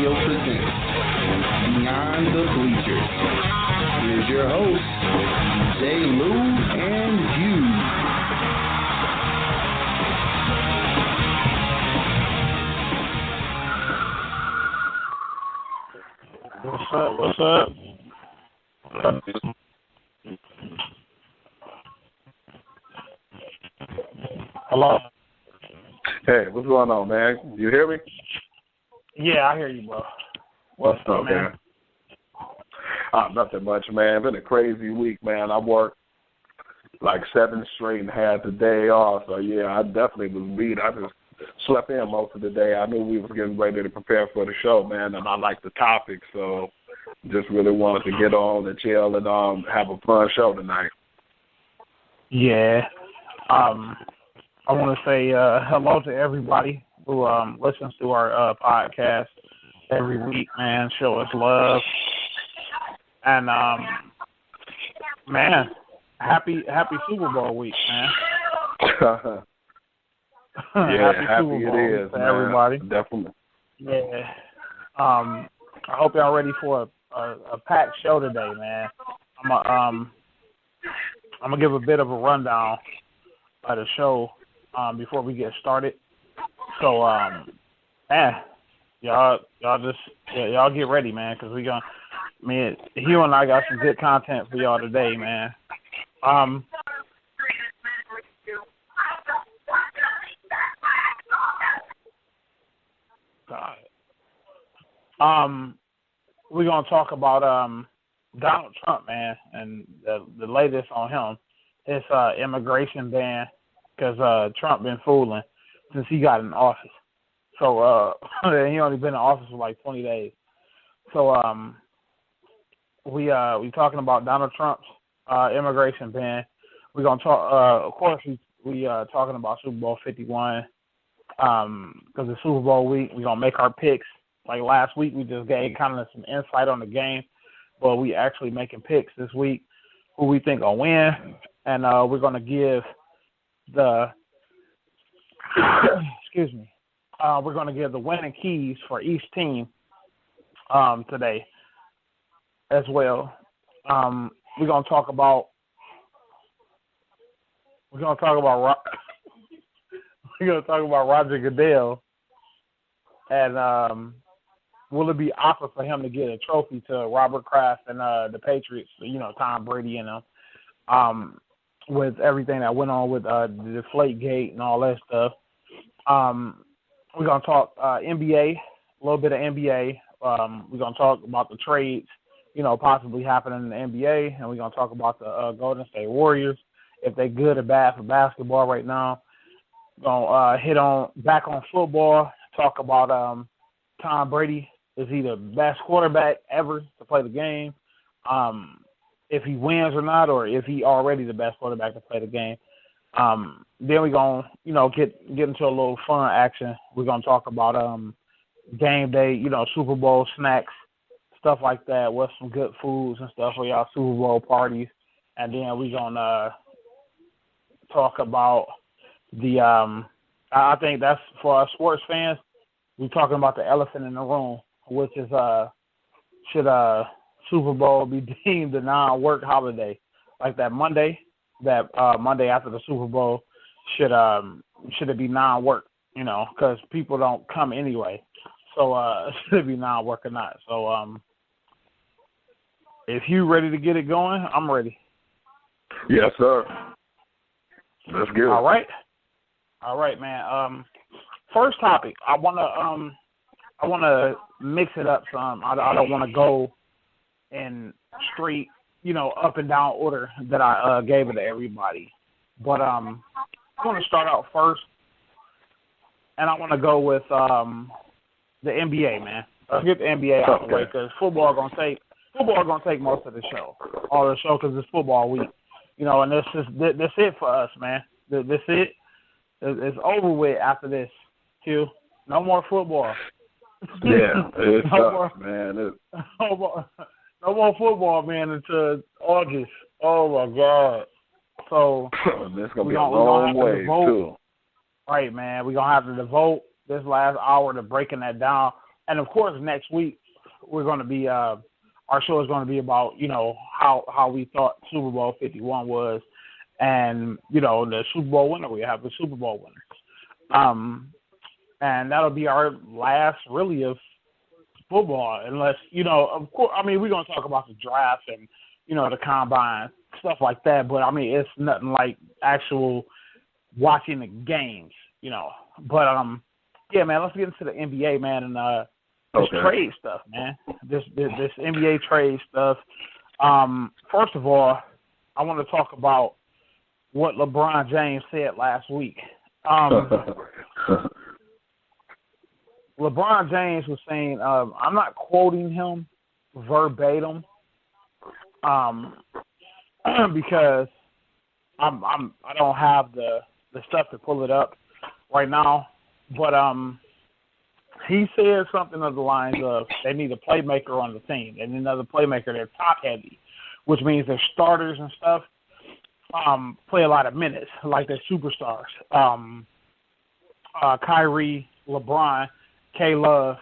Radio presents Beyond the Bleachers. Here's your hosts, J. Lou and Hugh. What's up? Hello? Hey, what's going on, man? You hear me? Yeah, I hear you, bro. What's up, man? Nothing much, man. Been a crazy week, man. I worked like 7 straight and had the day off. So, yeah, I definitely was beat. I just slept in most of the day. I knew we was getting ready to prepare for the show, man, and I like the topic. So just really wanted to get on and chill and have a fun show tonight. Yeah. I want to say hello to everybody who listens to our podcast every week, man. Show us love. And, man, happy Super Bowl week, man. Yeah, happy Super Bowl it is, to man. everybody. Definitely. Yeah. I hope y'all ready for a packed show today, man. I'm gonna give a bit of a rundown of the show before we get started. So, man, y'all get ready, man, because Hugh and I got some good content for y'all today, man. We're gonna talk about Donald Trump, man, and the latest on him. His immigration ban, because Trump been fooling since he got in office. So he only been in office for like 20 days. So we talking about Donald Trump's immigration ban. We're gonna talk. Of course, we talking about Super Bowl 51 because it's Super Bowl week. We're gonna make our picks. Like last week, we just gave kind of some insight on the game, but we actually making picks this week who we think will win, and we're gonna give the we're gonna give the winning keys for each team today as well. We're gonna talk about Roger Goodell, and will it be awkward for him to get a trophy to Robert Kraft and the Patriots? Tom Brady and them, with everything that went on with the Deflategate and all that stuff. We're gonna talk NBA, a little bit of NBA. We're gonna talk about the trades, possibly happening in the NBA, and we're gonna talk about the Golden State Warriors, if they're good or bad for basketball right now. Gonna hit back on football. Talk about Tom Brady. Is he the best quarterback ever to play the game? If he wins or not, or if he already the best quarterback to play the game. Then we're going to, get into a little fun action. We're going to talk about game day, Super Bowl snacks, stuff like that. What's some good foods and stuff for y'all Super Bowl parties. And then we're going to talk about I think that's for our sports fans, we're talking about the elephant in the room, which is should Super Bowl be deemed a non-work holiday, like that Monday after the Super Bowl should it be non-work, because people don't come anyway. So should it be non-work or not? So if you ready to get it going, I'm ready. Yes, sir. That's good. All right, man. First topic, I wanna mix it up some. I don't want to go in straight, up and down order that I gave it to everybody. But I want to start out first, and I want to go with the NBA, man. Let's get the NBA out of the way, because football gonna take most of the show, all the show, because it's football week, and that's it for us, man. That's it. It's over with after this, Hugh. No more football. Yeah, it's tough, man. No more football, man, until August. Oh, my God. So it's going to be a long way, too. Right, man. We're going to have to devote this last hour to breaking that down. And of course, next week we're going to be our show is going to be about how we thought Super Bowl 51 was, and the Super Bowl winner. We have the Super Bowl winners, and that'll be our last really of football, unless of course. I mean, we're going to talk about the draft and the combine, stuff like that. But I mean, it's nothing like actual watching the games, But yeah, man, let's get into the NBA, man, and this trade stuff, man. This NBA trade stuff. First of all, I want to talk about what LeBron James said last week. LeBron James was saying, I'm not quoting him verbatim, because I don't have the stuff to pull it up right now, but he said something of the lines of they need a playmaker on the team, and another playmaker. They're top heavy, which means their starters and stuff play a lot of minutes, like their superstars. Kyrie, LeBron, K-Love.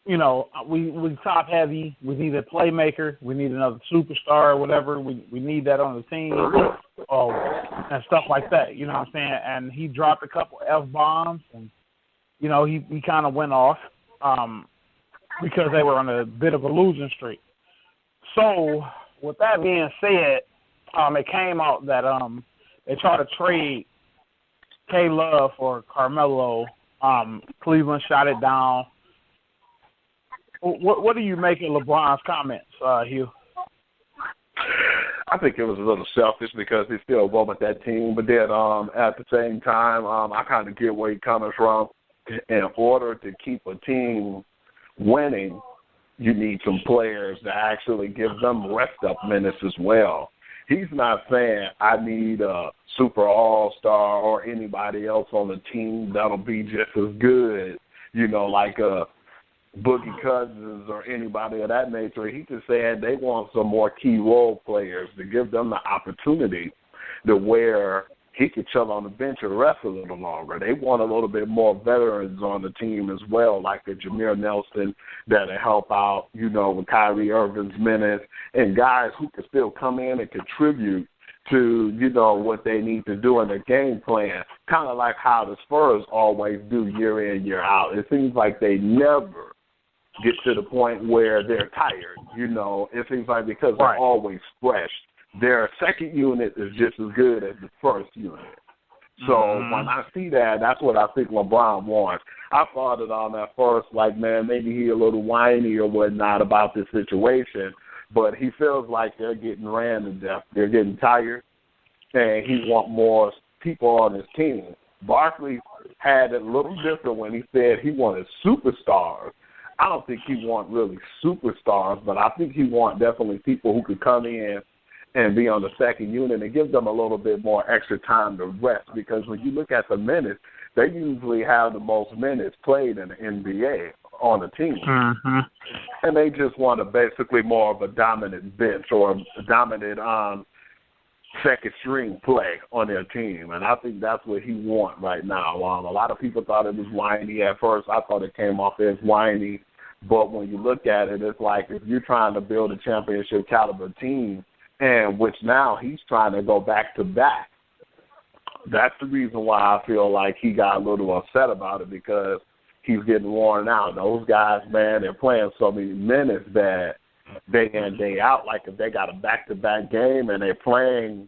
We top heavy. We need a playmaker. We need another superstar or whatever. We need that on the team, and stuff like that. You know what I'm saying? And he dropped a couple F-bombs, and he kind of went off because they were on a bit of a losing streak. So with that being said, it came out that they tried to trade K-Love for Carmelo. Cleveland shot it down. What do you make of LeBron's comments, Hugh? I think it was a little selfish because he still wanted that team, but then at the same time, I kind of get where he's coming from. In order to keep a team winning, you need some players to actually give them rest-up minutes as well. He's not saying I need a super all-star or anybody else on the team that'll be just as good, like a Boogie Cousins or anybody of that nature. He just said they want some more key role players to give them the opportunity to where he could chill on the bench and rest a little longer. They want a little bit more veterans on the team as well, like a Jameer Nelson that'll help out, with Kyrie Irving's minutes, and guys who can still come in and contribute to, what they need to do in their game plan, kind of like how the Spurs always do year in, year out. It seems like they never get to the point where they're tired, It seems like because they're always fresh. Their second unit is just as good as the first unit. So when I see that, that's what I think LeBron wants. I thought it on at first, like, man, maybe he a little whiny or whatnot about this situation, but he feels like they're getting ran to death. They're getting tired, and he wants more people on his team. Barkley had it a little different when he said he wanted superstars. I don't think he wants really superstars, but I think he wants definitely people who could come in and be on the second unit and give them a little bit more extra time to rest, because when you look at the minutes, they usually have the most minutes played in the NBA on the team. Mm-hmm. And they just want basically more of a dominant bench or a dominant second string play on their team. And I think that's what he wants right now. A lot of people thought it was whiny at first. I thought it came off as whiny. But when you look at it, it's like if you're trying to build a championship caliber team, and which now he's trying to go back-to-back. That's the reason why I feel like he got a little upset about it, because he's getting worn out. Those guys, man, they're playing so many minutes that day in, day out. Like if they got a back-to-back game and they're playing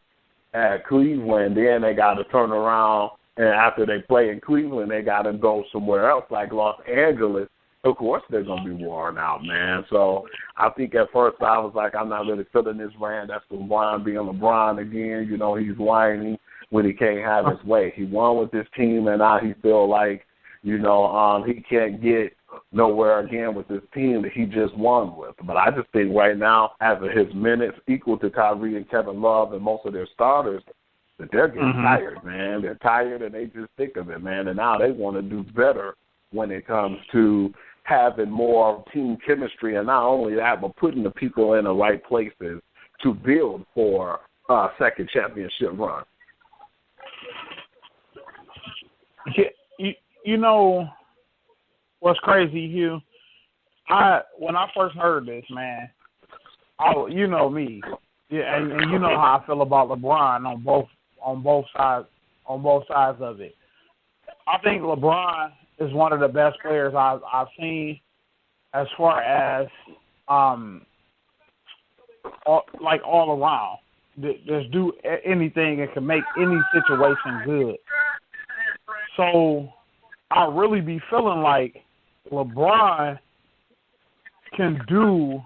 at Cleveland, then they got to turn around, and after they play in Cleveland, they got to go somewhere else like Los Angeles. Of course they're going to be worn out, man. So I think at first I was like, I'm not really feeling this brand. That's LeBron being LeBron again. He's whiny when he can't have his way. He won with this team, and now he feel like, he can't get nowhere again with this team that he just won with. But I just think right now, as of his minutes equal to Kyrie and Kevin Love and most of their starters, that they're getting tired, man. They're tired, and they just think of it, man. And now they want to do better when it comes to having more team chemistry, and not only that, but putting the people in the right places to build for a second championship run. What's crazy, Hugh, when I first heard this, man, you know me, yeah, and you know how I feel about LeBron on both sides of it. I think LeBron is one of the best players I've seen as far as all around. Just do anything and can make any situation good. So I really be feeling like LeBron can do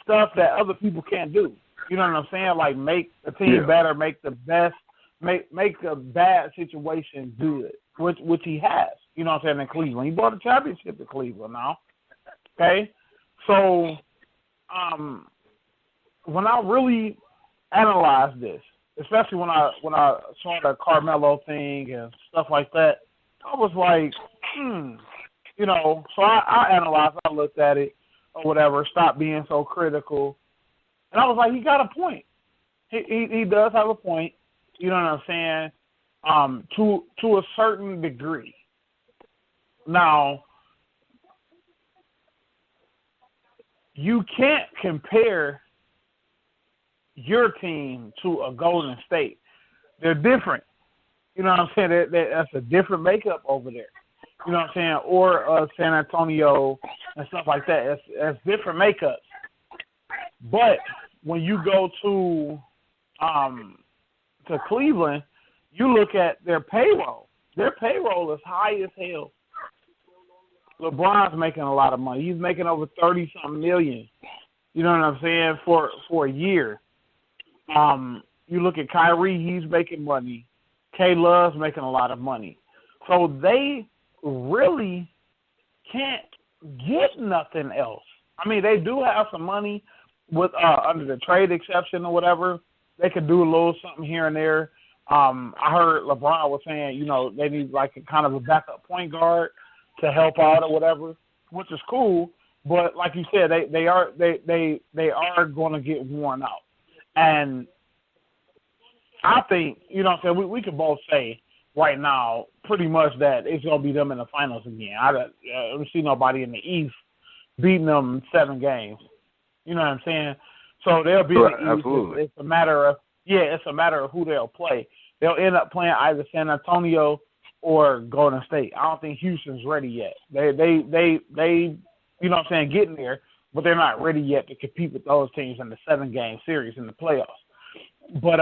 stuff that other people can't do. You know what I'm saying? Like make the team better, make the best, make a bad situation good, which he has. You know what I'm saying, in Cleveland. He brought a championship to Cleveland now. Okay? So when I really analyzed this, especially when I saw the Carmelo thing and stuff like that, I was like, you know, so I analyzed, I looked at it or whatever, stopped being so critical. And I was like, he got a point. He does have a point, you know what I'm saying, to a certain degree. Now, you can't compare your team to a Golden State. They're different. You know what I'm saying? That's a different makeup over there. You know what I'm saying? Or San Antonio and stuff like that. It's different makeups. But when you go to Cleveland, you look at their payroll. Their payroll is high as hell. LeBron's making a lot of money. He's making over 30-something million. You know what I'm saying? For a year. You look at Kyrie, he's making money. K Love's making a lot of money. So they really can't get nothing else. I mean, they do have some money with under the trade exception or whatever. They could do a little something here and there. I heard LeBron was saying, you know, they need like a kind of a backup point guard to help out or whatever, which is cool. But like you said, they are going to get worn out. And I think, you know what I'm saying, we can both say right now pretty much that it's going to be them in the finals again. I don't see nobody in the East beating them 7 games. You know what I'm saying? So they'll be in the East. Absolutely. It's a matter of who they'll play. They'll end up playing either San Antonio or Golden State. I don't think Houston's ready yet. They you know what I'm saying, getting there, but they're not ready yet to compete with those teams in the 7-game series in the playoffs. But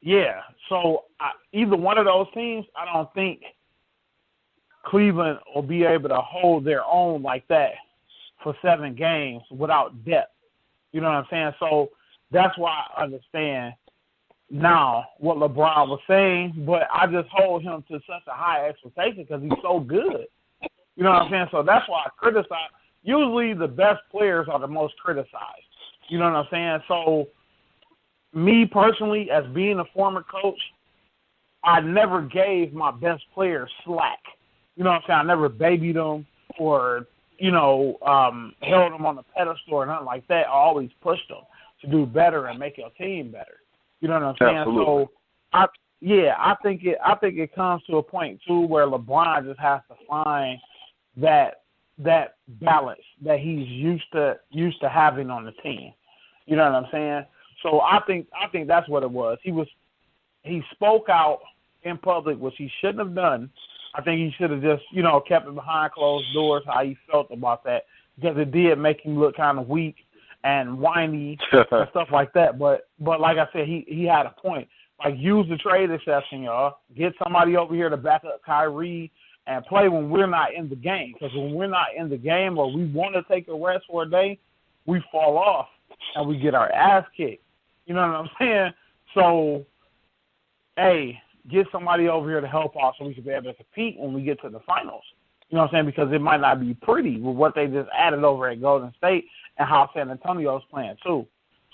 yeah, so either one of those teams, I don't think Cleveland will be able to hold their own like that for 7 games without depth. You know what I'm saying? So that's why I understand now what LeBron was saying, but I just hold him to such a high expectation because he's so good. You know what I'm saying? So that's why I criticize. Usually the best players are the most criticized. You know what I'm saying? So me personally, as being a former coach, I never gave my best players slack. You know what I'm saying? I never babied them or, you know, held them on a pedestal or nothing like that. I always pushed them to do better and make your team better. You know what I'm saying? Absolutely. So I think it comes to a point too where LeBron just has to find that balance that he's used to having on the team. You know what I'm saying? So I think that's what it was. He spoke out in public, which he shouldn't have done. I think he should have just, you know, kept it behind closed doors how he felt about that, because it did make him look kind of weak and whiny and stuff like that. But like I said, he had a point. Like, use the trade exception, y'all. Get somebody over here to back up Kyrie and play when we're not in the game. Because when we're not in the game or we want to take a rest for a day, we fall off and we get our ass kicked. You know what I'm saying? So, hey, get somebody over here to help out so we can be able to compete when we get to the finals. You know what I'm saying? Because it might not be pretty with what they just added over at Golden State and how San Antonio's playing too.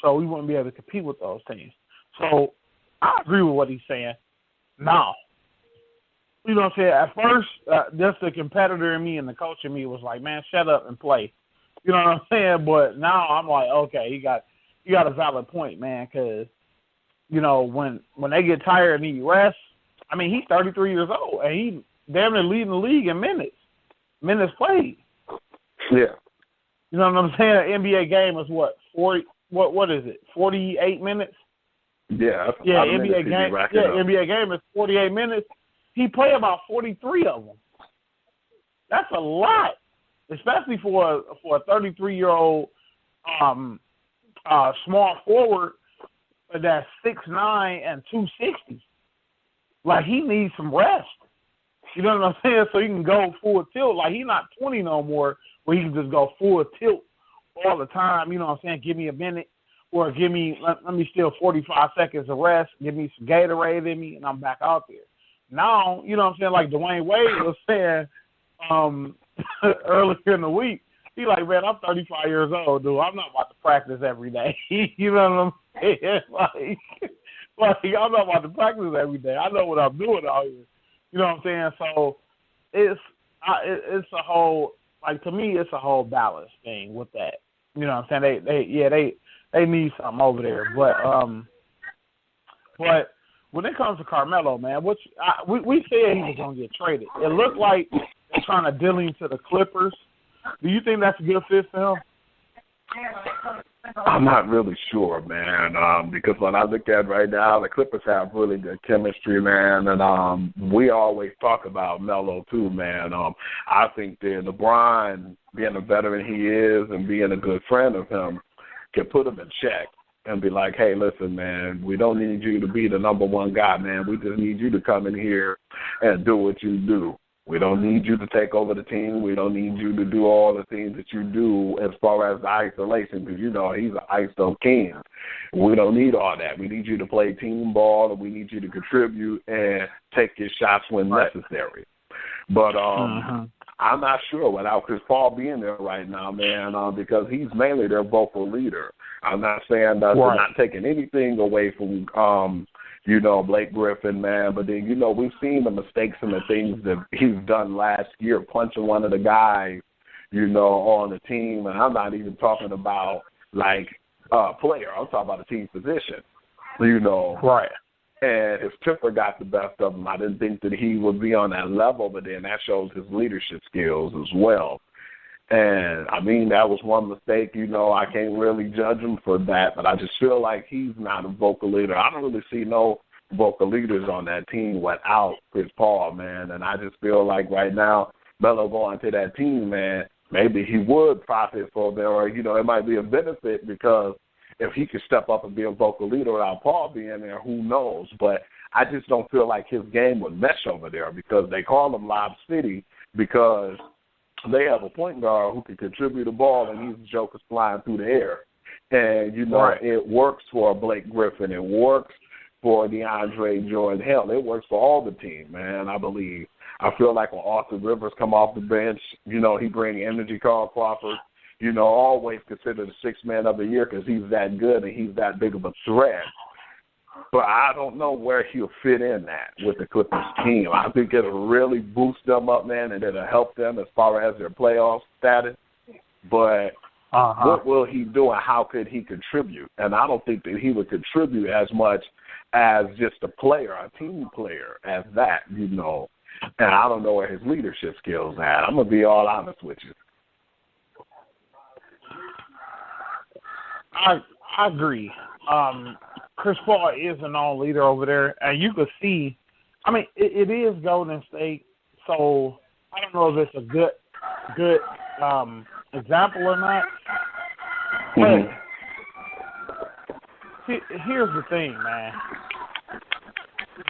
So we wouldn't be able to compete with those teams. So I agree with what he's saying. Now, you know what I'm saying? At first, just the competitor in me and the coach in me was like, man, shut up and play. You know what I'm saying? But now I'm like, okay, you got a valid point, man, because, you know, when they get tired and need rest, I mean, he's 33 years old, and he damn near leading the league in minutes. minutes played. Yeah. You know what I'm saying? An NBA game is what, 40? What is it? 48 minutes? Yeah. Yeah, NBA game. Yeah, NBA game is 48 minutes. He played about 43 of them. That's a lot, especially for a 33-year-old small forward that's 6'9" and 260. Like, he needs some rest. You know what I'm saying? So he can go full tilt. Like, he's not 20 no more where he can just go full tilt all the time. You know what I'm saying? Give me a minute or let me steal 45 seconds of rest, give me some Gatorade in me, and I'm back out there. Now, you know what I'm saying, like Dwayne Wade was saying earlier in the week, he like, man, I'm 35 years old, dude. I'm not about to practice every day. You know what I'm saying? Like I'm not about to practice every day. I know what I'm doing out here. You know what I'm saying? So it's a whole, like, to me, it's a whole balance thing with that. You know what I'm saying? They need something over there. But when it comes to Carmelo, man, we said he was going to get traded. It looked like they're trying to deal him to the Clippers. Do you think that's a good fit for him? I'm not really sure, man, because when I look at right now, the Clippers have really good chemistry, man, and we always talk about Melo too, man. I think that LeBron, being a veteran he is and being a good friend of him, can put him in check and be like, hey, listen, man, we don't need you to be the number one guy, man. We just need you to come in here and do what you do. We don't need you to take over the team. We don't need you to do all the things that you do as far as the isolation, because, you know, he's an ISO king. We don't need all that. We need you to play team ball, and we need you to contribute and take your shots when necessary. But I'm not sure without Chris Paul being there right now, man, because he's mainly their vocal leader. I'm not saying that they're not taking anything away from you know, Blake Griffin, man. But then, you know, we've seen the mistakes and the things that he's done last year, punching one of the guys, you know, on the team. And I'm not even talking about, like, a player. I'm talking about a team position, you know. Right. And his temper got the best of him. I didn't think that he would be on that level, but then that shows his leadership skills as well. And, I mean, that was one mistake. You know, I can't really judge him for that, but I just feel like he's not a vocal leader. I don't really see no vocal leaders on that team without Chris Paul, man. And I just feel like right now, Melo going to that team, man, maybe he would profit for them, or, you know, it might be a benefit because if he could step up and be a vocal leader without Paul being there, who knows? But I just don't feel like his game would mesh over there because they call him Lob City because they have a point guard who can contribute the ball, and he's jokers flying through the air. And, you know, it works for Blake Griffin. It works for DeAndre Jordan. Hell, it works for all the team, man, I believe. I feel like when Austin Rivers come off the bench, you know, he bring energy. Carl Crawford, you know, always considered the sixth man of the year because he's that good and he's that big of a threat. But I don't know where he'll fit in that with the Clippers team. I think it'll really boost them up, man, and it'll help them as far as their playoff status. But what will he do and how could he contribute? And I don't think that he would contribute as much as just a player, a team player, as that, you know. And I don't know where his leadership skills are. I'm going to be all honest with you. I agree. Chris Paul is a known leader over there, and you could see, I mean, it is Golden State, so I don't know if it's a good example or not. But here's the thing, man.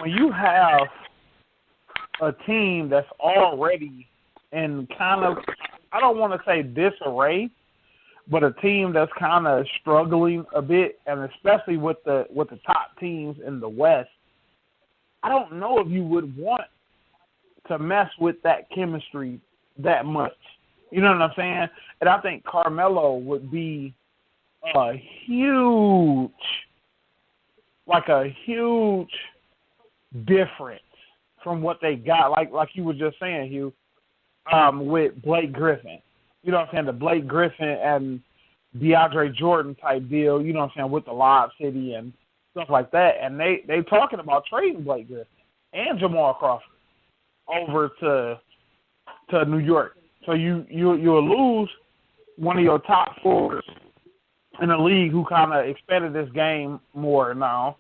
When you have a team that's already in kind of, I don't want to say disarray, but a team that's kind of struggling a bit, and especially with the top teams in the West, I don't know if you would want to mess with that chemistry that much. You know what I'm saying? And I think Carmelo would be a huge difference from what they got. Like you were just saying, Hugh, with Blake Griffin. You know what I'm saying? The Blake Griffin and DeAndre Jordan type deal, you know what I'm saying, with the Lob City and stuff like that. And they talking about trading Blake Griffin and Jamal Crawford over to New York. So you'll lose one of your top forwards in the league who kind of expected this game more now.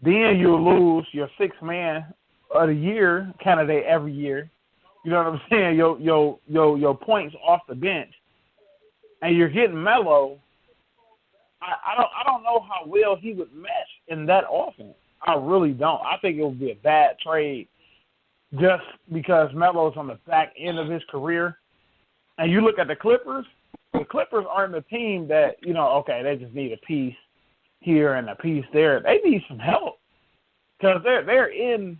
Then you'll lose your sixth man of the year candidate every year. You know what I'm saying? Your points off the bench, and you're getting Melo. I don't know how well he would mesh in that offense. I really don't. I think it would be a bad trade just because Melo's on the back end of his career. And you look at the Clippers aren't the team that, okay, they just need a piece here and a piece there. They need some help because they're in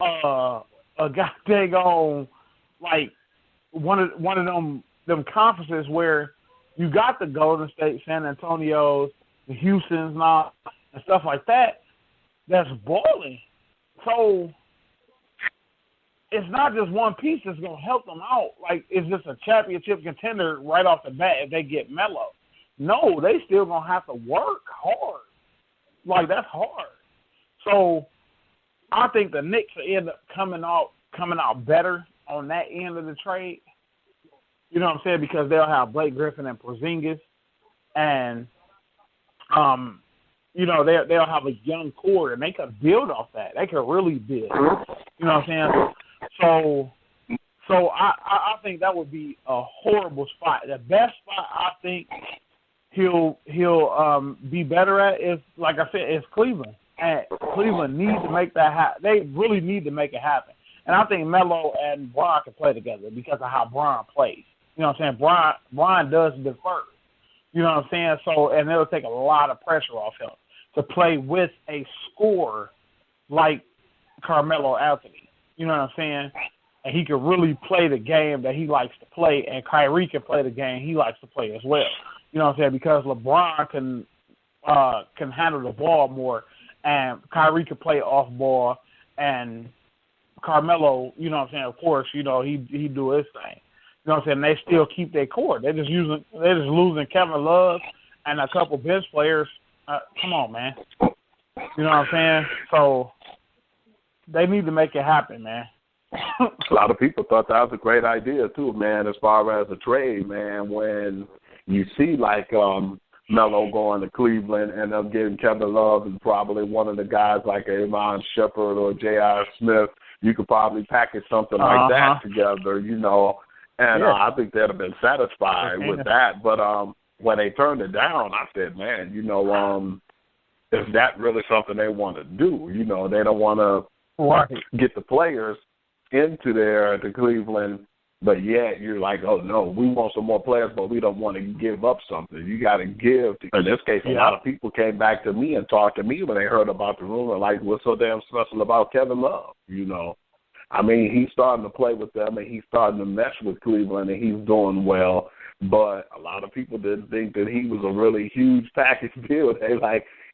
a goddamn on like one of them conferences where you got the Golden State, San Antonio's, the Houston's now, and stuff like that. That's balling. So it's not just one piece that's going to help them out. Like, it's just a championship contender right off the bat if they get Melo. No, they still going to have to work hard. Like, that's hard. So I think the Knicks will end up coming out better on that end of the trade. You know what I'm saying? Because they'll have Blake Griffin and Porzingis, and they'll have a young core, and they could build off that. They could really build. You know what I'm saying? So I think that would be a horrible spot. The best spot I think he'll be better at is, like I said, is Cleveland. And Cleveland needs to make that happen. They really need to make it happen. And I think Melo and Bron can play together because of how Bron plays. You know what I'm saying? Bron does defer. You know what I'm saying? So, and it'll take a lot of pressure off him to play with a scorer like Carmelo Anthony. You know what I'm saying? And he can really play the game that he likes to play, and Kyrie can play the game he likes to play as well. You know what I'm saying? Because LeBron can handle the ball more, and Kyrie can play off ball, and Carmelo, you know what I'm saying, of course, he do his thing. You know what I'm saying? They still keep their core. They're just losing Kevin Love and a couple bench players. Come on, man. You know what I'm saying? So they need to make it happen, man. A lot of people thought that was a great idea too, man, as far as a trade, man, when you see like Melo going to Cleveland and them getting Kevin Love and probably one of the guys like Amon Shepard or J.R. Smith, you could probably package something like that together, and I think they'd have been satisfied with that. But when they turned it down, I said, man, is that really something they want to do? They don't want to get the players into there to Cleveland, but yet you're like, oh, no, we want some more players, but we don't want to give up something. You got to give. In this case, a lot of people came back to me and talked to me when they heard about the rumor, like, what's so damn special about Kevin Love, I mean, he's starting to play with them, and he's starting to mesh with Cleveland, and he's doing well. But a lot of people didn't think that he was a really huge package deal.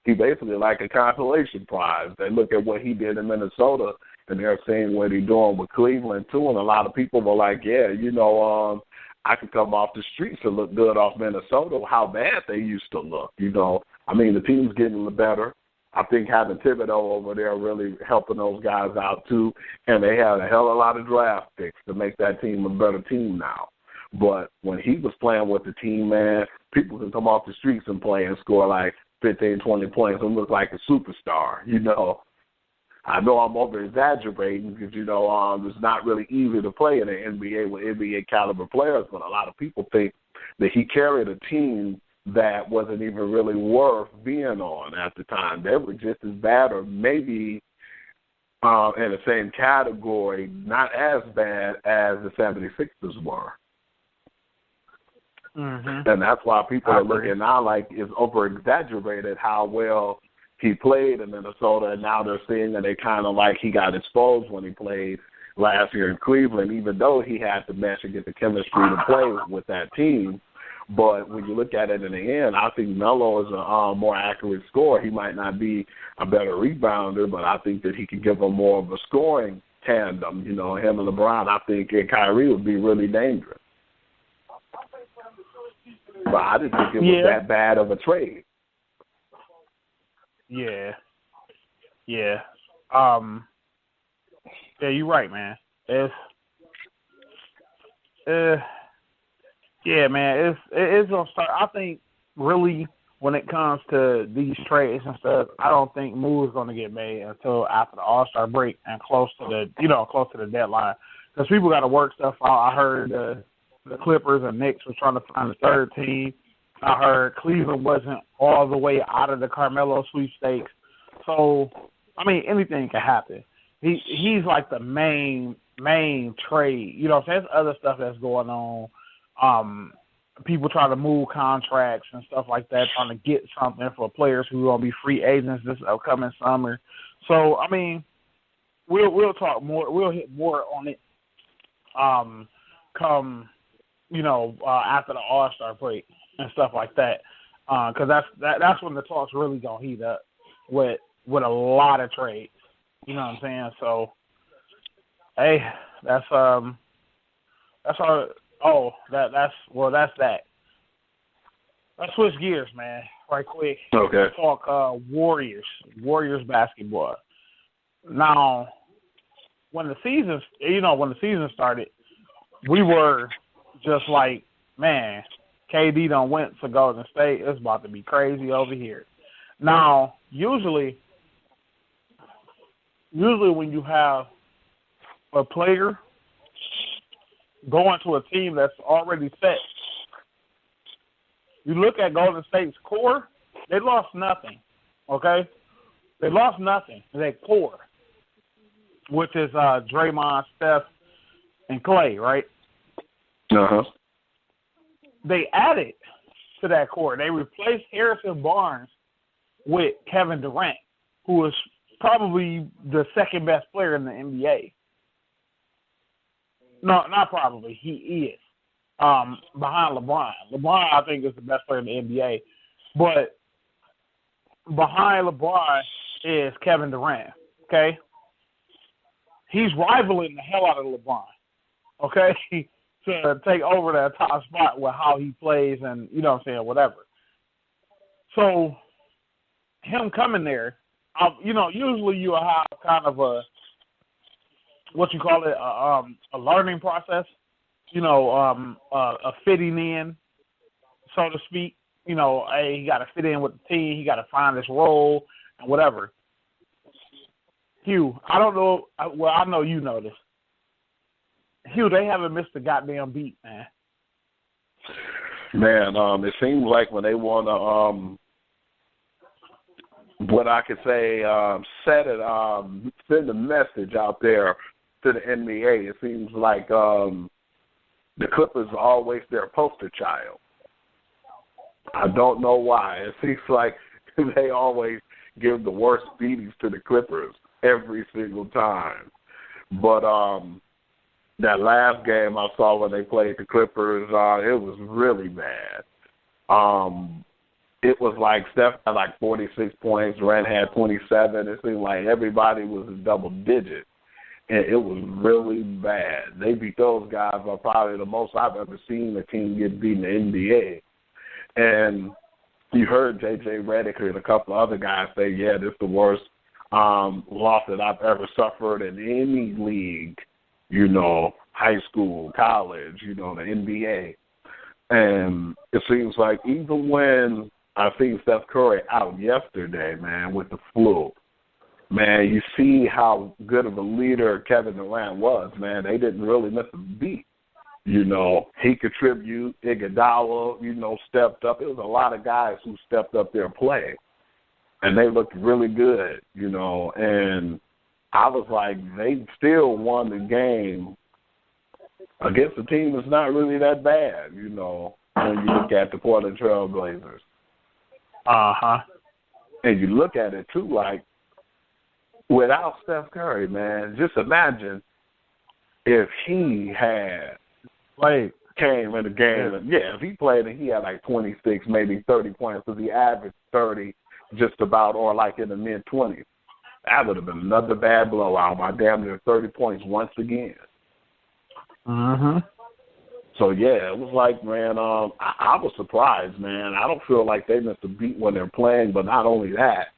He basically like a consolation prize. They look at what he did in Minnesota, and they're seeing what he's doing with Cleveland too. And a lot of people were like, I could come off the streets and look good off Minnesota. How bad they used to look, I mean, the team's getting better. I think having Thibodeau over there really helping those guys out too, and they had a hell of a lot of draft picks to make that team a better team now. But when he was playing with the team, man, people can come off the streets and play and score like 15, 20 points and look like a superstar, I know I'm over-exaggerating because, it's not really easy to play in the NBA with NBA-caliber players, but a lot of people think that he carried a team that wasn't even really worth being on at the time. They were just as bad or maybe in the same category, not as bad as the 76ers were. Mm-hmm. And that's why people are looking now like it's over-exaggerated how well he played in Minnesota, and now they're seeing that they kind of like he got exposed when he played last year in Cleveland, even though he had to mesh and get the chemistry to play with that team. But when you look at it in the end, I think Melo is a more accurate scorer. He might not be a better rebounder, but I think that he could give them more of a scoring tandem. Him and LeBron, I think, and Kyrie would be really dangerous. But I didn't think it was that bad of a trade. Yeah. Yeah, you're right, man. Yeah, man, it's gonna start. I think really when it comes to these trades and stuff, I don't think moves gonna get made until after the All-Star break and close to the deadline, because people got to work stuff out. I heard the Clippers and Knicks were trying to find a third team. I heard Cleveland wasn't all the way out of the Carmelo sweepstakes. So, I mean, anything can happen. He's like the main trade. You know what I'm saying? There's other stuff that's going on. People trying to move contracts and stuff like that, trying to get something for players who are going to be free agents this upcoming summer. So, I mean, we'll talk more. We'll hit more on it come, after the All-Star break and stuff like that, because that's when the talk's really going to heat up with a lot of trades. You know what I'm saying? So, hey, that's our. Oh, that's that. Let's switch gears, man, right quick. Okay. Let's talk Warriors basketball. Now, when the season started, we were just like, man, KD done went to Golden State. It's about to be crazy over here. Now, usually when you have a player going to a team that's already set, you look at Golden State's core, they lost nothing, okay? They lost nothing. Their core, which is Draymond, Steph, and Clay, right? Uh-huh. They added to that core. They replaced Harrison Barnes with Kevin Durant, who is probably the second best player in the NBA. No, not probably. He is. Behind LeBron. LeBron, I think, is the best player in the NBA. But behind LeBron is Kevin Durant, okay? He's rivaling the hell out of LeBron, okay, to take over that top spot with how he plays and, you know what I'm saying, whatever. So him coming there, usually you'll have kind of a learning process, a fitting in, so to speak. He got to fit in with the team. He got to find his role and whatever. Hugh, I don't know. Well, I know you know this. Hugh, they haven't missed a goddamn beat, man. Man, it seems like when they want to, what I could say, send a message out there to the NBA, it seems like the Clippers are always their poster child. I don't know why. It seems like they always give the worst beatings to the Clippers every single time. But that last game I saw when they played the Clippers, it was really bad. It was like Steph had like 46 points, Durant had 27. It seemed like everybody was in double digits. And it was really bad. They beat those guys by probably the most I've ever seen a team get beat in the NBA. And you heard J.J. Redick and a couple of other guys say, yeah, this is the worst loss that I've ever suffered in any league, high school, college, the NBA. And it seems like even when I seen Steph Curry out yesterday, man, with the flu, man, you see how good of a leader Kevin Durant was, man. They didn't really miss a beat. He contributed. Iguodala, stepped up. It was a lot of guys who stepped up their play, and they looked really good, And I was like, they still won the game against a team that's not really that bad, when you look at the Portland Trail Blazers. Uh-huh. And you look at it, too, like, without Steph Curry, man, just imagine if he had came in the game. And, if he played and he had like 26, maybe 30 points, because he averaged 30 just about, or like in the mid-20s. That would have been another bad blowout by damn near 30 points once again. Mm-hmm. So, it was like, man, I was surprised, man. I don't feel like they missed a beat when they're playing, but not only that,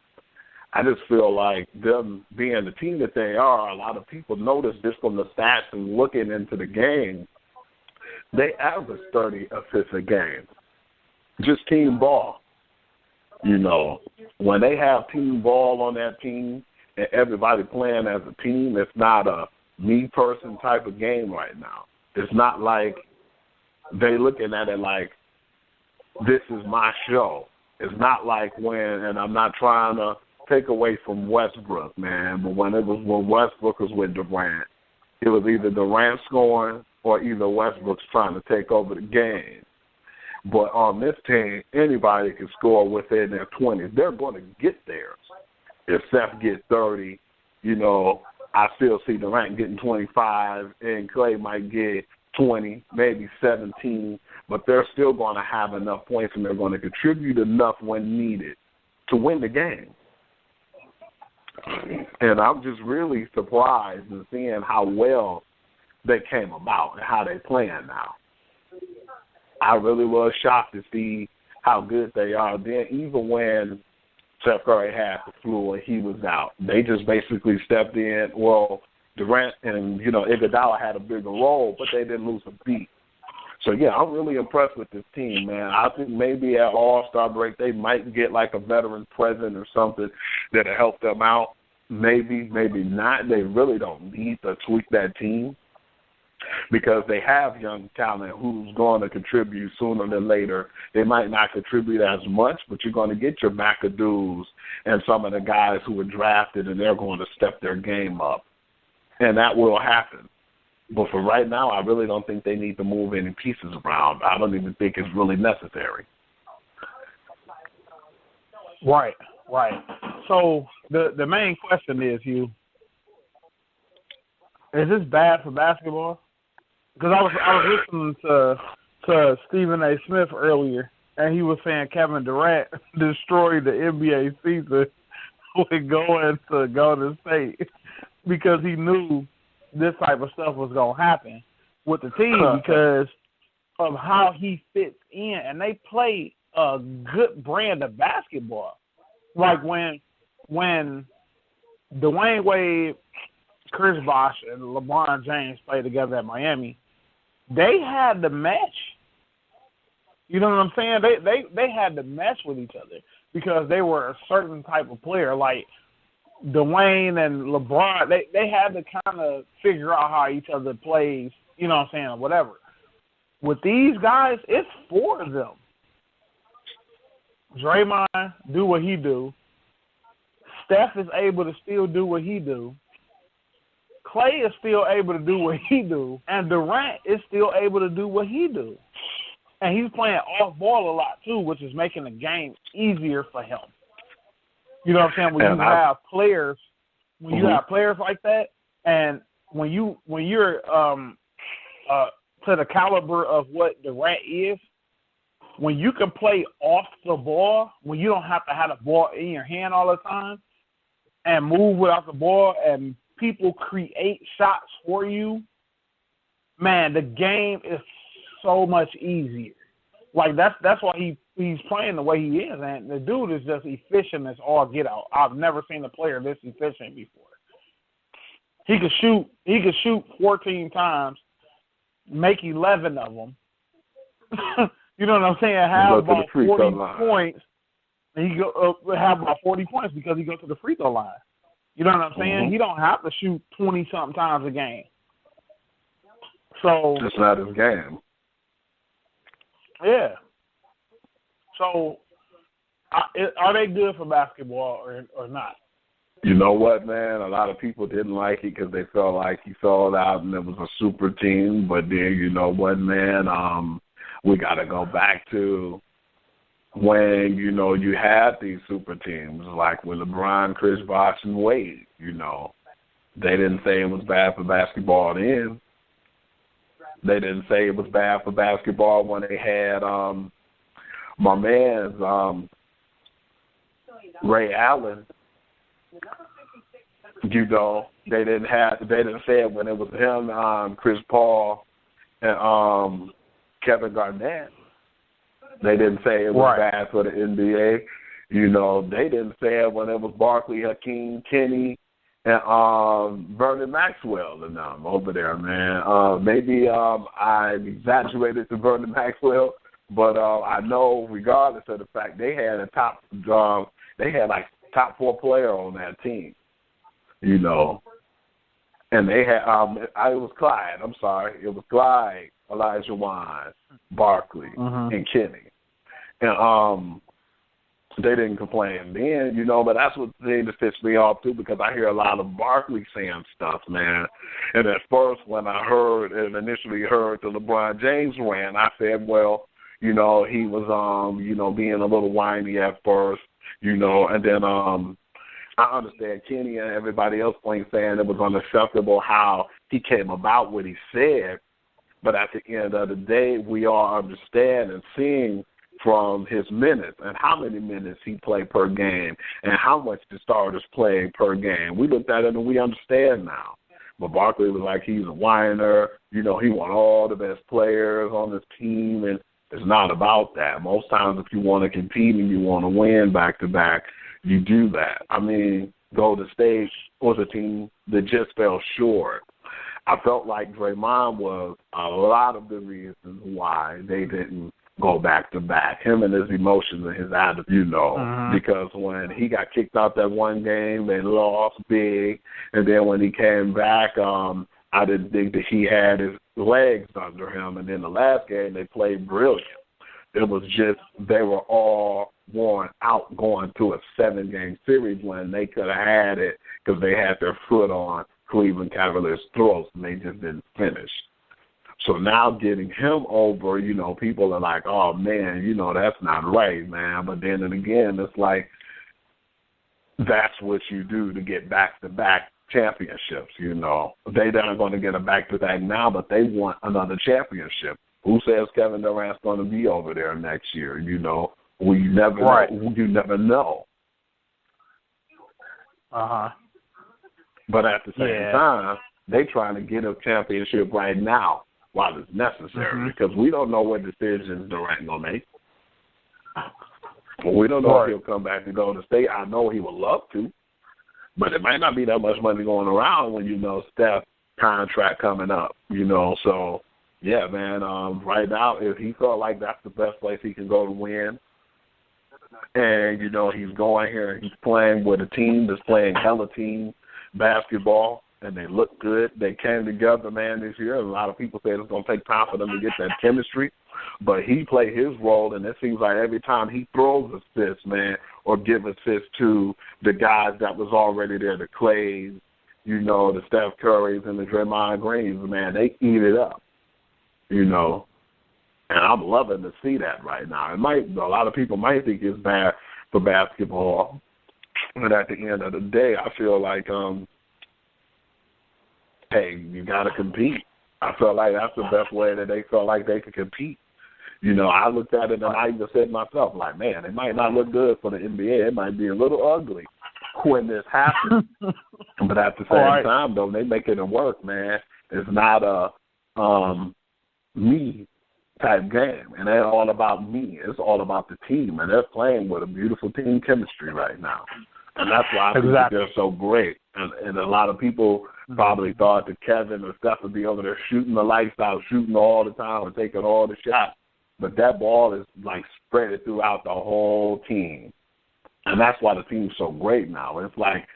I just feel like them being the team that they are, a lot of people notice this from the stats and looking into the game. they average 30 assists a game. Just team ball. You know, when they have team ball on that team and everybody playing as a team, it's not a me-person type of game right now. It's not like they looking at it like, this is my show. It's not like when, and I'm not trying to take away from Westbrook, man, but when Westbrook was with Durant, it was either Durant scoring or either Westbrook's trying to take over the game. But on this team, anybody can score within their 20s. They're going to get theirs. If Steph gets 30, you know, I still see Durant getting 25, and Clay might get 20, maybe 17, but they're still going to have enough points, and they're going to contribute enough when needed to win the game. And I'm just really surprised in seeing how well they came about and how they're playing now. I really was shocked to see how good they are. Then even when Steph Curry had the flu and he was out, they just basically stepped in. Well, Durant and, you know, Iguodala had a bigger role, but they didn't lose a beat. So, yeah, I'm really impressed with this team, man. I think maybe at All-Star break they might get like a veteran present or something that'll help them out. Maybe, maybe not. They really don't need to tweak that team because they have young talent who's going to contribute sooner than later. They might not contribute as much, but you're going to get your McAdoos and some of the guys who were drafted, and they're going to step their game up. And that will happen. But for right now, I really don't think they need to move any pieces around. I don't even think it's really necessary. Right. So the main question is, Hugh, is this bad for basketball? Because I was listening to Stephen A. Smith earlier, and he was saying Kevin Durant destroyed the NBA season with going to Golden State because he knew this type of stuff was going to happen with the team because of how he fits in. And they play a good brand of basketball. Like when Dwayne Wade, Chris Bosh, and LeBron James played together at Miami, they had to mesh. You know what I'm saying? They had to mesh with each other because they were a certain type of player. Like Dwayne and LeBron, they had to kind of figure out how each other plays, you know what I'm saying, or whatever. With these guys, it's four of them. Draymond do what he do. Steph is able to still do what he do. Clay is still able to do what he do. And Durant is still able to do what he do. And he's playing off ball a lot too, which is making the game easier for him. You know what I'm saying? When you have players like that, and when you're to the caliber of what Durant is, when you can play off the ball, when you don't have to have the ball in your hand all the time and move without the ball and people create shots for you, man, the game is so much easier. Like that's why he's playing the way he is, and the dude is just efficient as all get out. I've never seen a player this efficient before. He could shoot 14 times, make 11 of them. You know what I'm saying? Have about 40 points. And he have about 40 points because he goes to the free throw line. You know what I'm saying? Mm-hmm. He don't have to shoot 20-something times a game. So that's not his game. Yeah. So are they good for basketball or not? You know what, man? A lot of people didn't like it because they felt like he sold out and it was a super team. But then, you know what, man? We got to go back to when, you know, you had these super teams like with LeBron, Chris Bosh, and Wade. You know, they didn't say it was bad for basketball then. They didn't say it was bad for basketball when they had my man's Ray Allen. You know, they didn't say it when it was him, Chris Paul, and Kevin Garnett. They didn't say it was bad for the NBA. You know, they didn't say it when it was Barkley, Hakeem, Kenny, and Vernon Maxwell and them over there, man. Maybe I exaggerated to Vernon Maxwell, but I know regardless of the fact they had a top four player on that team, you know. And they had it was Clyde. I'm sorry, it was Clyde, Elijah Wan, Barkley, and Kenny, and they didn't complain then, you know. But that's what thing that pissed me off too, because I hear a lot of Barkley saying stuff, man. And at first, when I initially heard the LeBron James rant, I said, well, you know, he was you know, being a little whiny at first, you know, and then I understand Kenny and everybody else saying it was unacceptable how he came about what he said, but at the end of the day, we all understand and seeing from his minutes and how many minutes he played per game and how much the starters play per game. We looked at it and we understand now. But Barkley was like he's a whiner, you know, he want all the best players on his team, and it's not about that. Most times if you want to compete and you want to win back-to-back, you do that. I mean, Golden State was a team that just fell short. I felt like Draymond was a lot of the reasons why they didn't go back-to-back. Him and his emotions and his attitude, you know, because when he got kicked out that one game, they lost big, and then when he came back, I didn't think that he had his legs under him, and then the last game they played brilliant. It was just they were all worn out going to a 7-game series when they could have had it because they had their foot on Cleveland Cavaliers' throats and they just didn't finish. So now getting him over, you know, people are like, oh, man, you know, that's not right, man. But then and again, it's like that's what you do to get back-to-back championships, you know. They're not going to get a back-to-back now, but they want another championship. Who says Kevin Durant's going to be over there next year, you know? We never know. You never know. But at the same time, they trying to get a championship right now while it's necessary because we don't know what decisions Durant going to make. We don't know if he'll come back to Golden State. I know he would love to, but it might not be that much money going around when you know Steph's contract coming up, you know. So, yeah, man, right now, if he felt like that's the best place he can go to win, and, you know, he's going here and he's playing with a team that's playing hella team basketball, and they look good. They came together, man, this year. A lot of people say it's going to take time for them to get that chemistry, but he played his role, and it seems like every time he throws assists, man, or give assists to the guys that was already there, the Clays, you know, the Steph Currys and the Draymond Greens, man, they eat it up, you know. And I'm loving to see that right now. A lot of people might think it's bad for basketball, but at the end of the day, I feel like, hey, you got to compete. I felt like that's the best way that they felt like they could compete. You know, I looked at it and I even said to myself, like, man, it might not look good for the NBA. It might be a little ugly when this happens. But at the same time, though, they making it work, man. It's not a me type game, and they're all about me. It's all about the team, and they're playing with a beautiful team chemistry right now, and that's why I think that they're so great. And a lot of people probably thought that Kevin or Steph would be over there shooting the lights out, shooting all the time, and taking all the shots, but that ball is like spread throughout the whole team, and that's why the team's so great now. It's like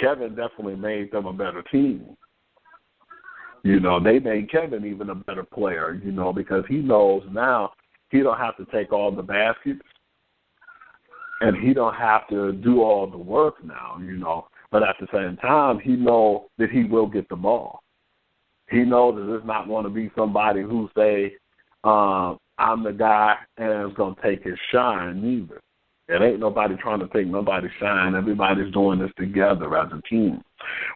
Kevin definitely made them a better team. You know, they made Kevin even a better player, you know, because he knows now he don't have to take all the baskets and he don't have to do all the work now, you know. But at the same time, he knows that he will get the ball. He knows that there's not going to be somebody who say, I'm the guy and is going to take his shine either. It ain't nobody trying to take nobody's shine. Everybody's doing this together as a team.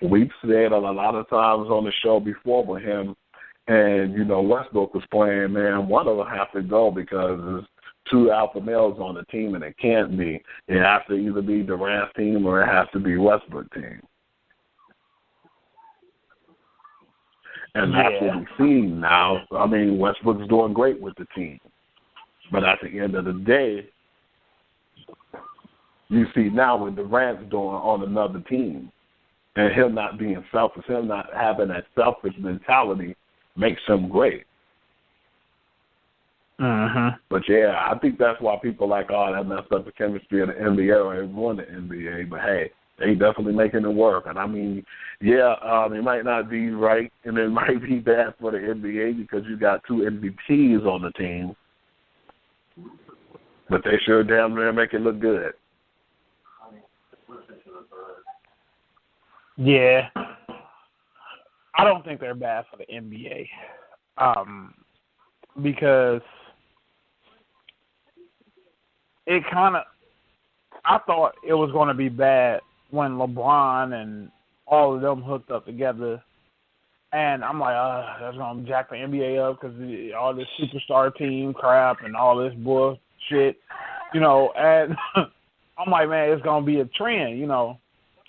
We've said a lot of times on the show before with him, and, you know, Westbrook was playing, man, one of them have to go because there's two alpha males on the team, and it can't be. It has to either be Durant's team or it has to be Westbrook's team. And that's what we see now. I mean, Westbrook's doing great with the team. But at the end of the day, you see now what Durant's doing on another team. And him not being selfish, him not having that selfish mentality makes him great. Mm-hmm. But, yeah, I think that's why people like, oh, that messed up the chemistry of the NBA or even won the NBA. But, hey, they definitely making it work. And, I mean, yeah, it might not be right and it might be bad for the NBA because you got 2 MVPs on the team. But they sure damn near make it look good. Yeah. I don't think they're bad for the NBA. Because it kind of – I thought it was going to be bad when LeBron and all of them hooked up together. And I'm like, that's going to jack the NBA up because all this superstar team crap and all this bullshit, you know. And I'm like, man, it's going to be a trend, you know.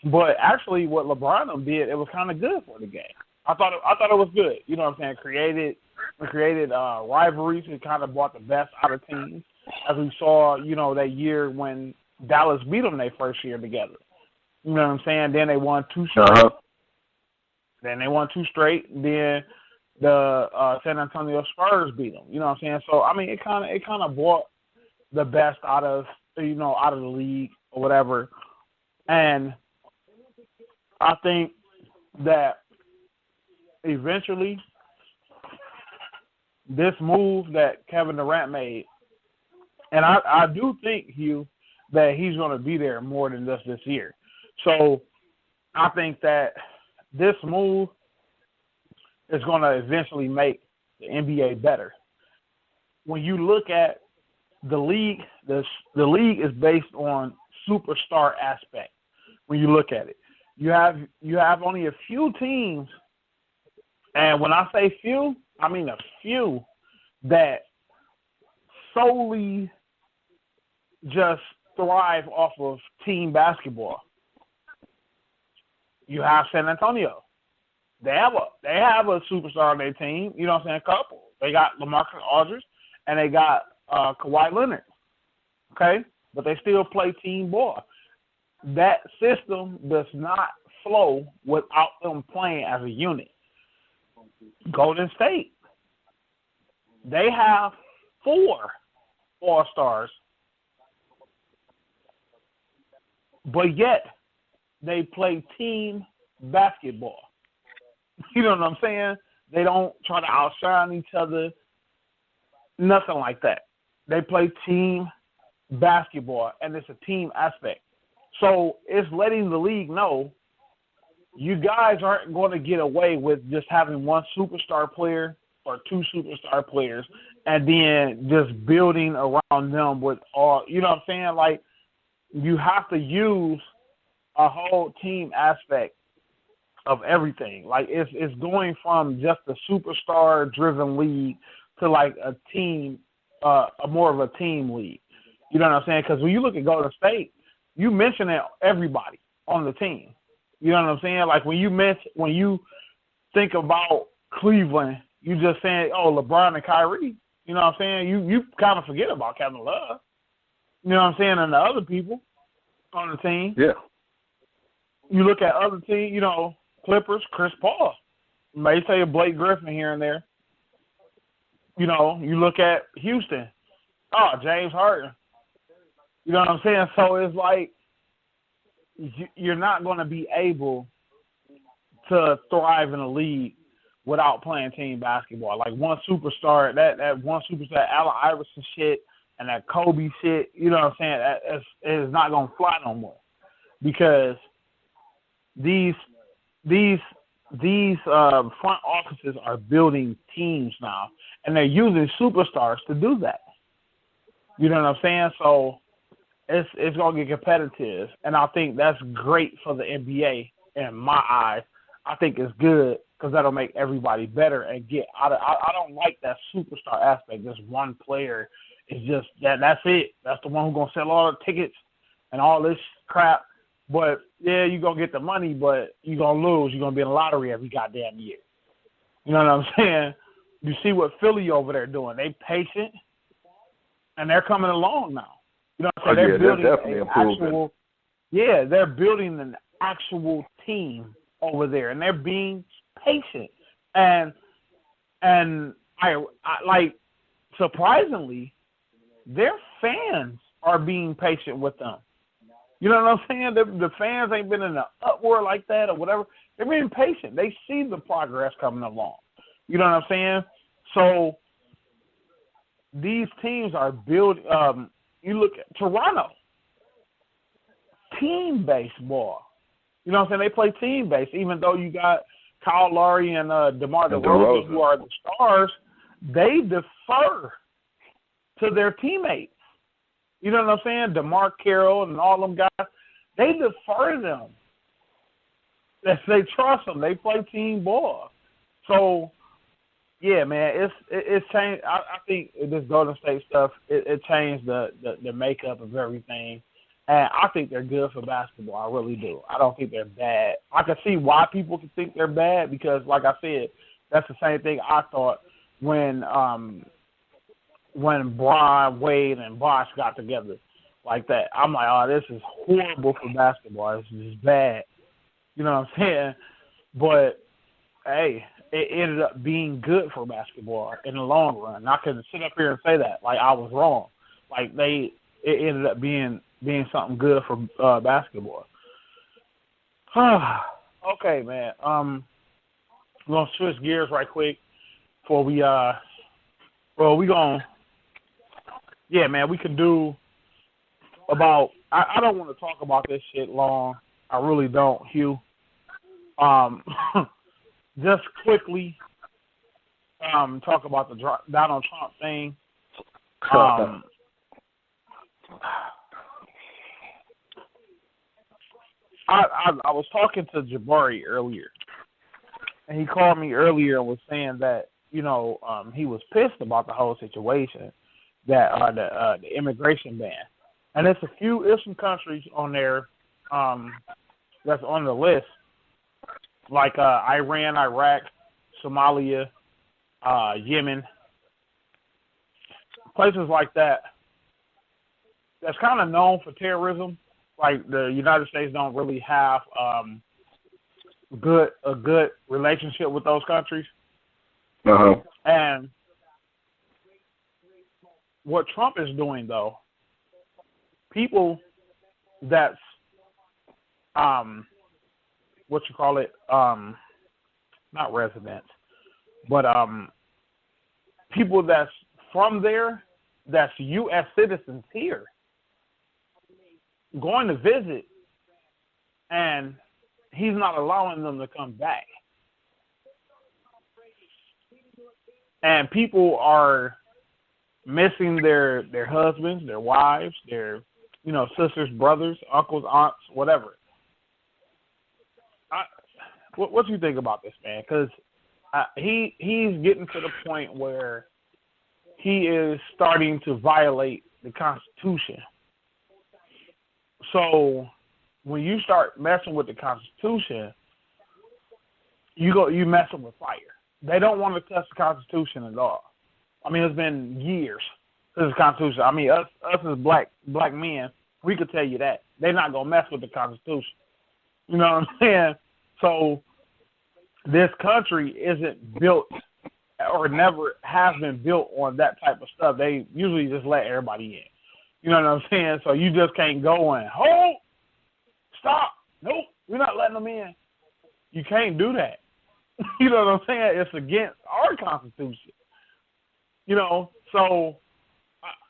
But actually what LeBron did, it was kind of good for the game. I thought it was good. You know what I'm saying? Created rivalries and kind of brought the best out of teams. As we saw, you know, that year when Dallas beat them their first year together. You know what I'm saying? Then they won 2 straight. Uh-huh. Then they won 2 straight. Then the San Antonio Spurs beat them. You know what I'm saying? So I mean, it kind of brought the best out of the league or whatever. And I think that eventually this move that Kevin Durant made, and I do think, Hugh, that he's going to be there more than just this year. So I think that this move is going to eventually make the NBA better. When you look at the league, the league is based on superstar aspect. When you look at it, you have only a few teams, and when I say few, I mean a few that solely just thrive off of team basketball. You have San Antonio. They have a superstar on their team. You know what I'm saying? A couple. They got LaMarcus Aldridge and they got Kawhi Leonard. Okay, but they still play team ball. That system does not flow without them playing as a unit. Golden State, they have 4 All-Stars, but yet they play team basketball. You know what I'm saying? They don't try to outshine each other, nothing like that. They play team basketball, and it's a team aspect. So it's letting the league know you guys aren't going to get away with just having 1 superstar player or 2 superstar players and then just building around them with all, you know what I'm saying? Like, you have to use a whole team aspect of everything. Like, it's going from just a superstar-driven league to, like, a team, more of a team league. You know what I'm saying? Because when you look at Golden State, you mention everybody on the team. You know what I'm saying? Like when you think about Cleveland, you just saying, oh, LeBron and Kyrie. You know what I'm saying? You kind of forget about Kevin Love. You know what I'm saying? And the other people on the team. Yeah. You look at other teams, you know, Clippers, Chris Paul. You may say a Blake Griffin here and there. You know, you look at Houston. Oh, James Harden. You know what I'm saying? So it's like you're not going to be able to thrive in a league without playing team basketball. Like one superstar, that one superstar, Allen Iverson shit and that Kobe shit, you know what I'm saying? That is not going to fly no more because these front offices are building teams now, and they're using superstars to do that. You know what I'm saying? So it's going to get competitive, and I think that's great for the NBA in my eyes. I think it's good because that'll make everybody better and get out of. I don't like that superstar aspect. This one player is just that's it. That's the one who's going to sell all the tickets and all this crap. But, yeah, you're going to get the money, but you're going to lose. You're going to be in the lottery every goddamn year. You know what I'm saying? You see what Philly over there doing. They patient, and they're coming along now. You know what I'm saying? They're building they're definitely improving. they're building an actual team over there, and they're being patient. And I like, surprisingly, their fans are being patient with them. You know what I'm saying? The fans ain't been in an uproar like that or whatever. They're being patient. They see the progress coming along. You know what I'm saying? So these teams are built. You look at Toronto, team baseball. You know what I'm saying? They play team base, even though you got Kyle Lowry and DeMar DeRozan, who are the stars. They defer to their teammates. You know what I'm saying? DeMar Carroll and all them guys, they defer them. They trust them. They play team ball. So, yeah, man, it's changed. I think this Golden State stuff, it changed the makeup of everything. And I think they're good for basketball. I really do. I don't think they're bad. I can see why people can think they're bad because, like I said, that's the same thing I thought when Bron, Wade, and Bosh got together like that. I'm like, oh, this is horrible for basketball. This is bad. You know what I'm saying? But, hey, it ended up being good for basketball in the long run. I couldn't sit up here and say that. Like, I was wrong. Like, it ended up being something good for basketball. Okay, man. We're going to switch gears right quick before we yeah, man, we can do about I don't want to talk about this shit long. I really don't, Hugh. Just quickly talk about the Donald Trump thing. I was talking to Jabari earlier, and he called me earlier and was saying that, you know, he was pissed about the whole situation, that the immigration ban. And there's some countries on there that's on the list, like Iran, Iraq, Somalia, Yemen, places like that. That's kind of known for terrorism. Like the United States don't really have a good relationship with those countries. Uh-huh. And what Trump is doing, though, people that's not residents, but people that's from there, that's U.S. citizens here, going to visit, and he's not allowing them to come back. And people are missing their husbands, their wives, their, you know, sisters, brothers, uncles, aunts, whatever. What do you think about this, man? Because he's getting to the point where he is starting to violate the Constitution. So when you start messing with the Constitution, you messing with fire. They don't want to touch the Constitution at all. I mean, it's been years since the Constitution. I mean, us as black men, we could tell you that. They're not going to mess with the Constitution. You know what I'm saying? So this country isn't built or never has been built on that type of stuff. They usually just let everybody in. You know what I'm saying? So you just can't go and, hold, stop, nope, we're not letting them in. You can't do that. You know what I'm saying? It's against our Constitution. You know, so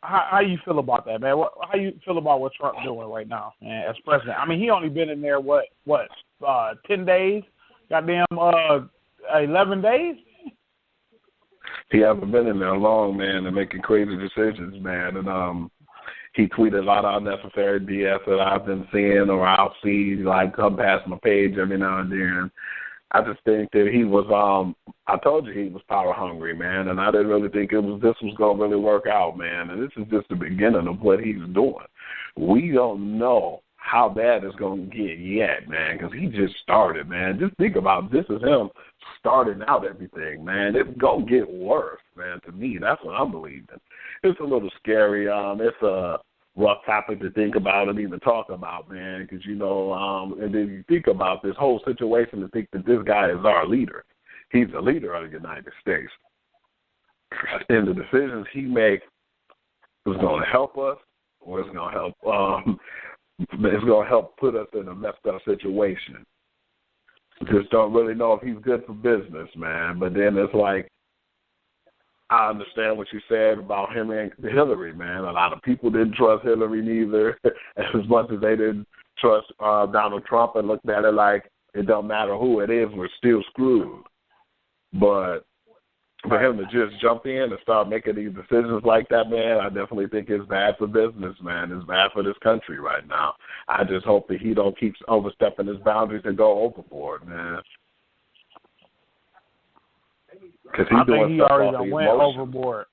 how you feel about that, man? How you feel about what Trump's doing right now, man, as president? I mean, he only been in there, 10 days? Goddamn, 11 days? He hasn't been in there long, man, and making crazy decisions, man. And he tweeted a lot of unnecessary BS that I've been seeing or I'll see, like, come past my page every now and then. I just think that he was, I told you he was power hungry, man, and I didn't really think this was going to really work out, man. And this is just the beginning of what he's doing. We don't know how bad it's going to get yet, man, because he just started, man. Just think about this is him starting out everything, man. It's going to get worse, man, to me. That's what I'm believing. It's a little scary. rough topic to think about and even talk about, man, because, you know, and then you think about this whole situation and think that this guy is our leader. He's the leader of the United States. And the decisions he makes is going to help us, or it's going to help it's going to help put us in a messed up situation. Just don't really know if he's good for business, man. But then it's like, I understand what you said about him and Hillary, man. A lot of people didn't trust Hillary neither as much as they didn't trust Donald Trump and looked at it like it don't matter who it is, we're still screwed. But for him to just jump in and start making these decisions like that, man, I definitely think it's bad for business, man. It's bad for this country right now. I just hope that he don't keep overstepping his boundaries and go overboard, man. Because I think he already went overboard.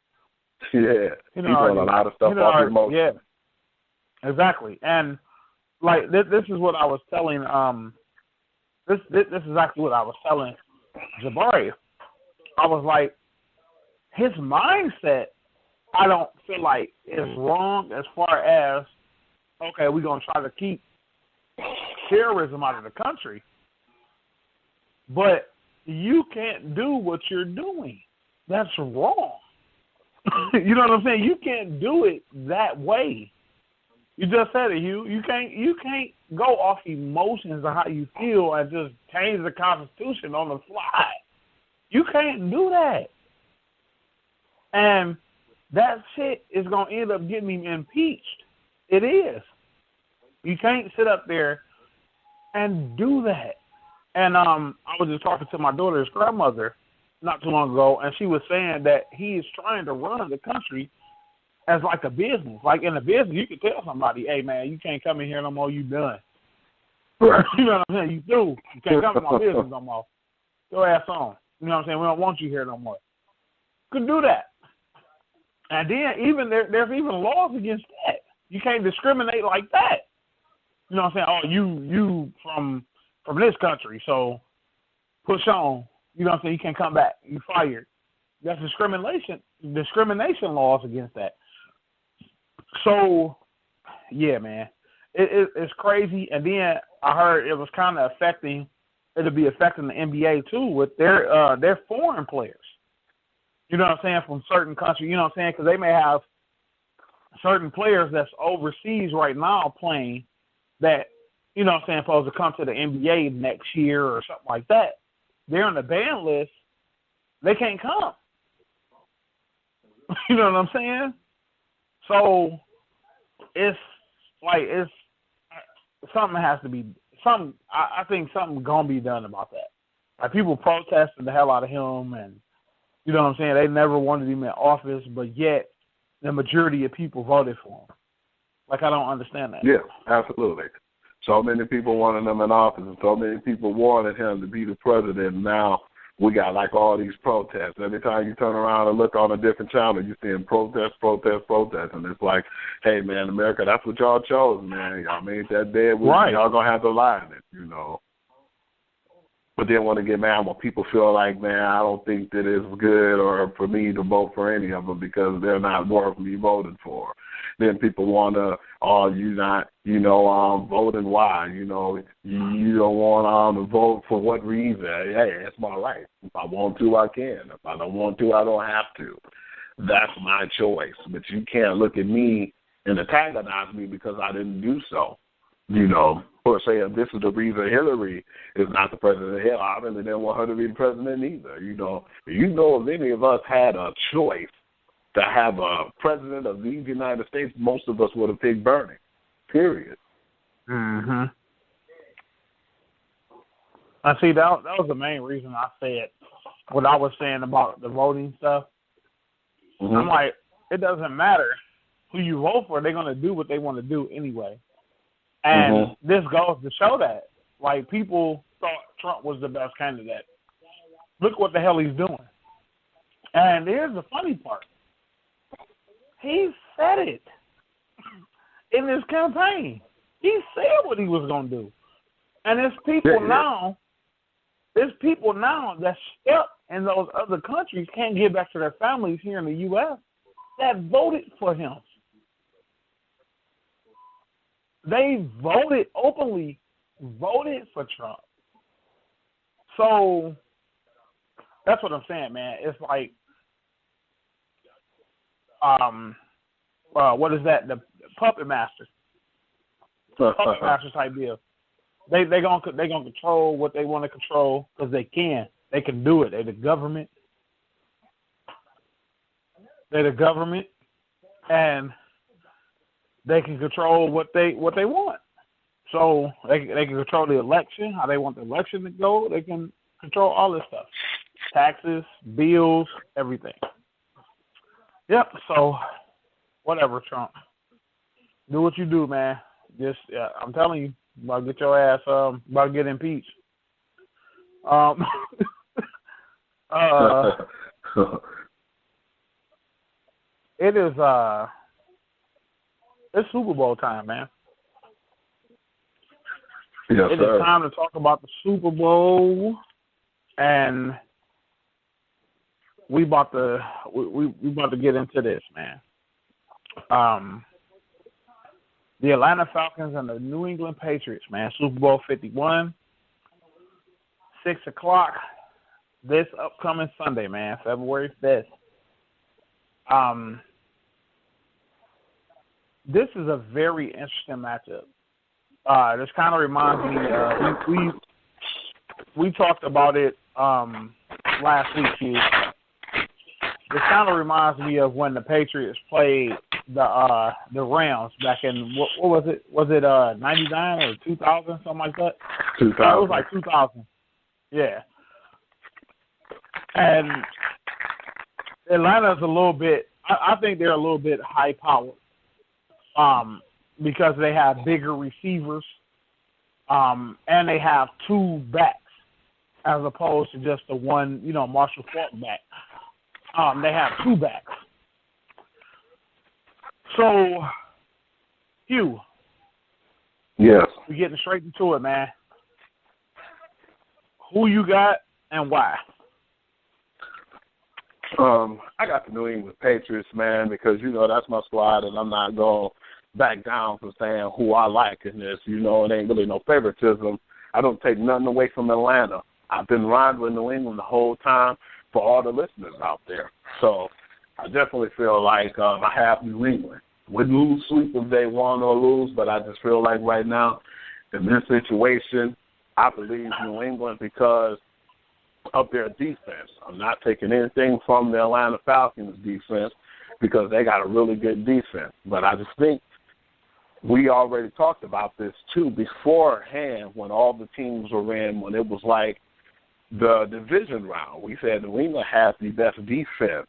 Yeah, he's doing a lot of stuff off emotion. Yeah, exactly. And like this is what I was telling. This is actually what I was telling Jabari. I was like, his mindset, I don't feel like is wrong as far as, okay, we're gonna try to keep terrorism out of the country, but you can't do what you're doing. That's wrong. You know what I'm saying? You can't do it that way. You just said it, Hugh. You can't go off emotions of how you feel and just change the Constitution on the fly. You can't do that. And that shit is going to end up getting him impeached. It is. You can't sit up there and do that. And I was just talking to my daughter's grandmother not too long ago, and she was saying that he is trying to run the country as like a business. Like in a business, you can tell somebody, hey, man, you can't come in here no more, you done. Right. You know what I'm saying? You through. You can't come in my business no more. Go ass on. You know what I'm saying? We don't want you here no more. Could do that. And then even there's even laws against that. You can't discriminate like that. You know what I'm saying? Oh, you from this country, so push on. You know what I'm saying? You can't come back. You fired. That's discrimination laws against that. So, yeah, man. It's crazy. And then I heard it was kind of it'll be affecting the NBA too with their foreign players. You know what I'm saying? From certain countries. You know what I'm saying? Because they may have certain players that's overseas right now playing that, you know what I'm saying, supposed to come to the NBA next year or something like that. They're on the ban list. They can't come. You know what I'm saying? So it's like something has to be I think something gonna be done about that. Like people protesting the hell out of him, and you know what I'm saying, they never wanted him in office, but yet the majority of people voted for him. Like I don't understand that. Yeah, absolutely. So many people wanted him in office, and so many people wanted him to be the president. Now we got like all these protests. Every time you turn around and look on a different channel, you're seeing protests. And it's like, hey, man, America, that's what y'all chose, man. Y'all made that dead. Right. Y'all going to have to lie in it, you know. But then want to get mad when people feel like, man, I don't think that it's good or for me to vote for any of them because they're not worth me voting for. Then people want to, you not, voting why? You don't want to vote for what reason? Hey, that's my right. If I want to, I can. If I don't want to, I don't have to. That's my choice. But you can't look at me and antagonize me because I didn't do so. Or say this is the reason Hillary is not the president. Hell, I really didn't want her to be the president either. If any of us had a choice to have a president of the United States, most of us would have picked Bernie. Period. Mm-hmm. I see that was the main reason I said what I was saying about the voting stuff. Mm-hmm. I'm like, it doesn't matter who you vote for; they're going to do what they want to do anyway. And this goes to show that. Like, people thought Trump was the best candidate. Look what the hell he's doing. And here's the funny part. He said it in his campaign. He said what he was going to do. And there's people now that's stuck in those other countries, can't get back to their families here in the U.S., that voted for him. they openly voted for Trump. So that's what I'm saying, man. It's like, what is that? The puppet master, puppet master type deal. They gonna control what they want to control because they can. They can do it. They're the government. And they can control what they want. So they can control the election, how they want the election to go. They can control all this stuff, taxes, bills, everything. Yep. So whatever, Trump, do what you do, man. Just I'm telling you, about to get your ass about to get impeached. It is it's Super Bowl time, man. Yes, it is time to talk about the Super Bowl, and we about to get into this, man. The Atlanta Falcons and the New England Patriots, man. Super Bowl 51, 6 o'clock this upcoming Sunday, man, February 5th. This is a very interesting matchup. This kind of reminds me, we talked about it last week, Hugh. This kind of reminds me of when the Patriots played the Rams back in, what was it? Was it 99 or 2000, something like that? 2000. It was like 2000. Yeah. And Atlanta's a little bit, I think they're a little bit high-powered because they have bigger receivers and they have two backs as opposed to just the one, Marshall Faulk back. They have two backs. So, Hugh. Yes. We're getting straight into it, man. Who you got and why? I got the New England Patriots, man, because, that's my squad, and I'm not going to back down from saying who I like in this. It ain't really no favoritism. I don't take nothing away from Atlanta. I've been riding with New England the whole time for all the listeners out there. So I definitely feel like I have New England. Wouldn't lose sleep if they won or lose, but I just feel like right now in this situation, I believe New England because of their defense. I'm not taking anything from the Atlanta Falcons defense because they got a really good defense. But I just think we already talked about this, too, beforehand when all the teams were in, when it was like the division round. We said New England has the best defense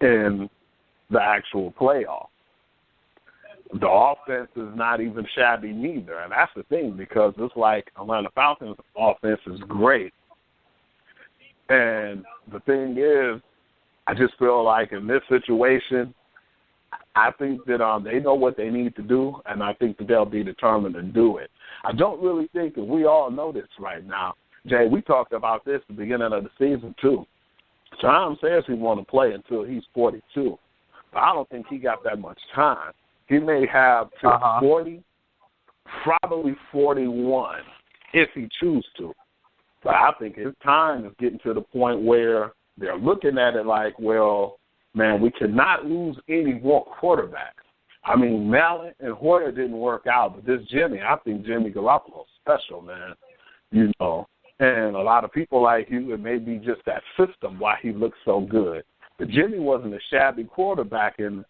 in the actual playoff. The offense is not even shabby neither, and that's the thing because it's like Atlanta Falcons' offense is great. And the thing is, I just feel like in this situation, I think that they know what they need to do, and I think that they'll be determined to do it. I don't really think, and we all know this right now, Jay, we talked about this at the beginning of the season, too. Tom says he wants to play until he's 42, but I don't think he got that much time. He may have till 40, probably 41, if he chooses to. But I think his time is getting to the point where they're looking at it like, well, man, we cannot lose any more quarterbacks. I mean, Mallett and Hoyer didn't work out, but this Jimmy, I think Jimmy Garoppolo's special, man. And a lot of people like Hugh, it may be just that system why he looks so good. But Jimmy wasn't a shabby quarterback in,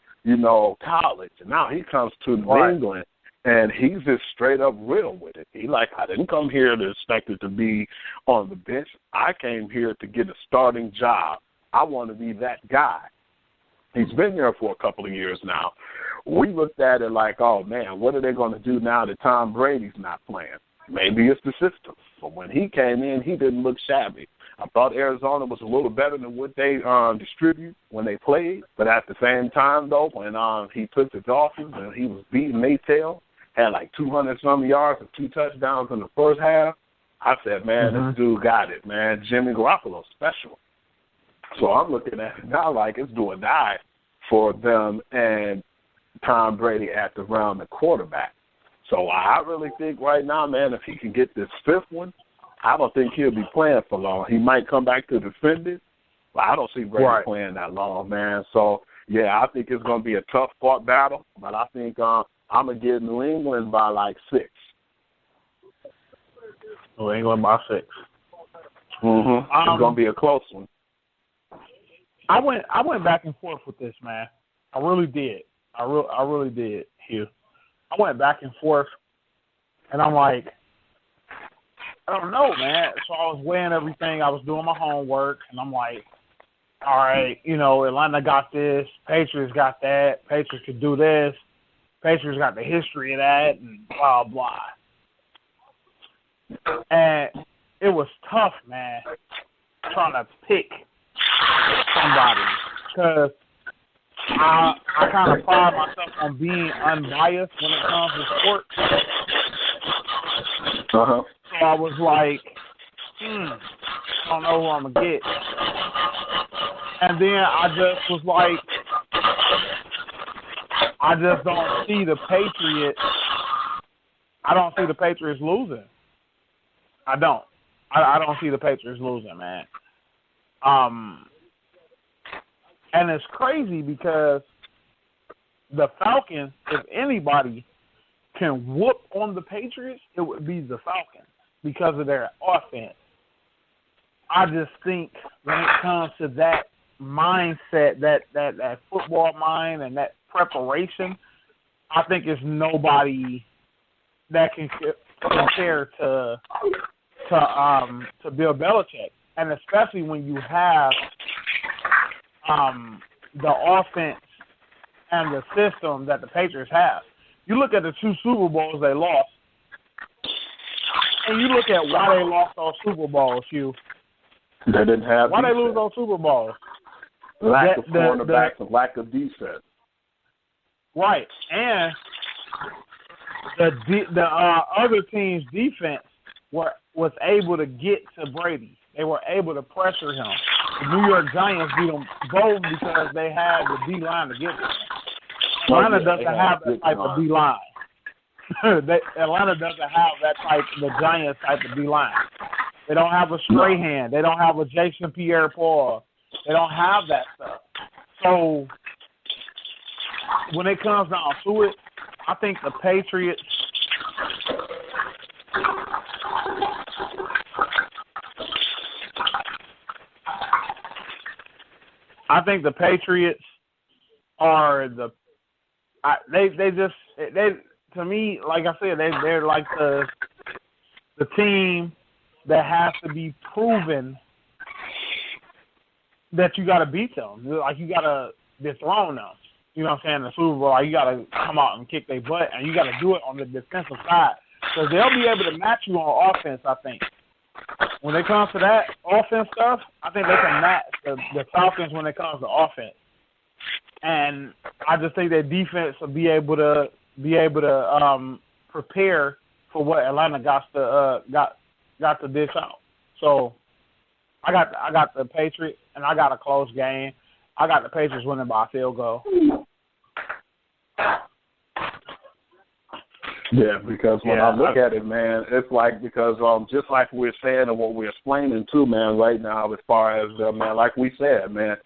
college. And now he comes to New England, and he's just straight up real with it. He like, I didn't come here to expect it to be on the bench. I came here to get a starting job. I want to be that guy. He's been there for a couple of years now. We looked at it like, oh, man, what are they going to do now that Tom Brady's not playing? Maybe it's the system. But when he came in, he didn't look shabby. I thought Arizona was a little better than what they distribute when they played. But at the same time, though, when he took the Dolphins and he was beating Maytail, had like 200-some yards and 2 touchdowns in the first half, I said, man, this dude got it, man. Jimmy Garoppolo's special. So I'm looking at it now like it's do or die for them. And Tom Brady at the round of quarterback. So I really think right now, man, if he can get this fifth one, I don't think he'll be playing for long. He might come back to defend it, but I don't see Brady playing that long, man. So, yeah, I think it's going to be a tough fought battle, but I think I'm going to give New England by like 6. New England by 6. Mm-hmm. It's going to be a close one. I went back and forth with this, man. I really did. I really did, Hugh. I went back and forth, and I'm like, I don't know, man. So I was weighing everything. I was doing my homework, and I'm like, all right, you know, Atlanta got this. Patriots got that. Patriots could do this. Patriots got the history of that, and blah, blah. And it was tough, man, trying to pick somebody because I kind of pride myself on being unbiased when it comes to sports. Uh-huh. So I was like, I don't know who I'm going to get. And then I just was like, I just don't see the Patriots. I don't see the Patriots losing. I don't. I don't see the Patriots losing, man. And it's crazy because the Falcons, if anybody can whoop on the Patriots, it would be the Falcons because of their offense. I just think when it comes to that mindset, that football mind and that preparation, I think it's nobody that can compare to Bill Belichick, and especially when you have the offense and the system that the Patriots have. You look at the 2 Super Bowls they lost, and you look at why they lost those Super Bowls, Hugh. They didn't have why defense. They lose those Super Bowls? Lack of cornerbacks and lack of defense. Right, and the other team's defense was able to get to Brady. They were able to pressure him. The New York Giants beat them both because they had the D-line to get to him. Atlanta doesn't have that type of D-line. Atlanta doesn't have that type, the Giants type of D-line. They don't have a Strahan. They don't have a Jason Pierre-Paul. They don't have that stuff. So when it comes down to it, I think the Patriots are they to me, like I said, they're like the team that has to be proven that you got to beat them. Like you got to dethrone them. You know what I'm saying? The Super Bowl, like you got to come out and kick their butt, and you got to do it on the defensive side. So they'll be able to match you on offense, I think. When it comes to that offense stuff, I think they can match the Falcons when it comes to offense. And I just think their defense will be able to prepare for what Atlanta got to dish out. So I got the Patriots, and I got a close game. I got the Patriots winning by a field goal. Yeah, because when I look at it, man, it's like because just like we're saying and what we're explaining too, man, right now as far as, man, like we said, man,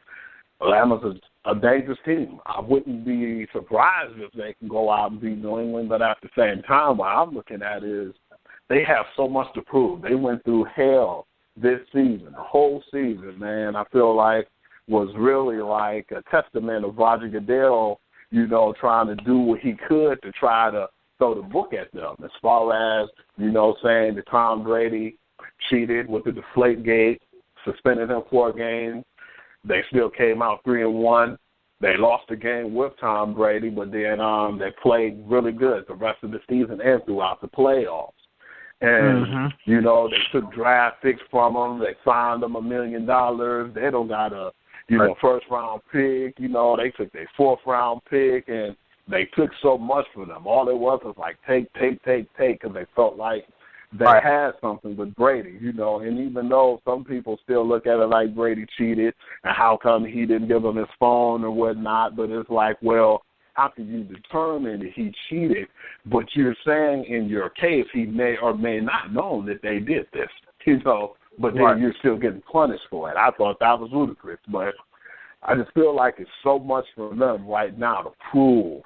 Atlanta's a dangerous team. I wouldn't be surprised if they can go out and beat New England, but at the same time, what I'm looking at is they have so much to prove. They went through hell this season, the whole season, man. I feel like was really like a testament of Roger Goodell, you know, trying to do what he could to try to throw the book at them as far as, you know, saying that Tom Brady cheated with the Deflategate, suspended him 4 games. They still came out 3-1. They lost the game with Tom Brady, but then they played really good the rest of the season and throughout the playoffs. And, you know, they took draft picks from them. They signed them $1 million. They don't got a, you know, first-round pick. You know, they took their 4th-round pick, and they took so much from them. All it was like take, because they felt like they had something with Brady, you know. And even though some people still look at it like Brady cheated and how come he didn't give them his phone or whatnot, but it's like, well, after you determine that he cheated, but you're saying in your case he may or may not know that they did this, but then you're still getting punished for it. I thought that was ludicrous, but I just feel like it's so much for them right now to prove.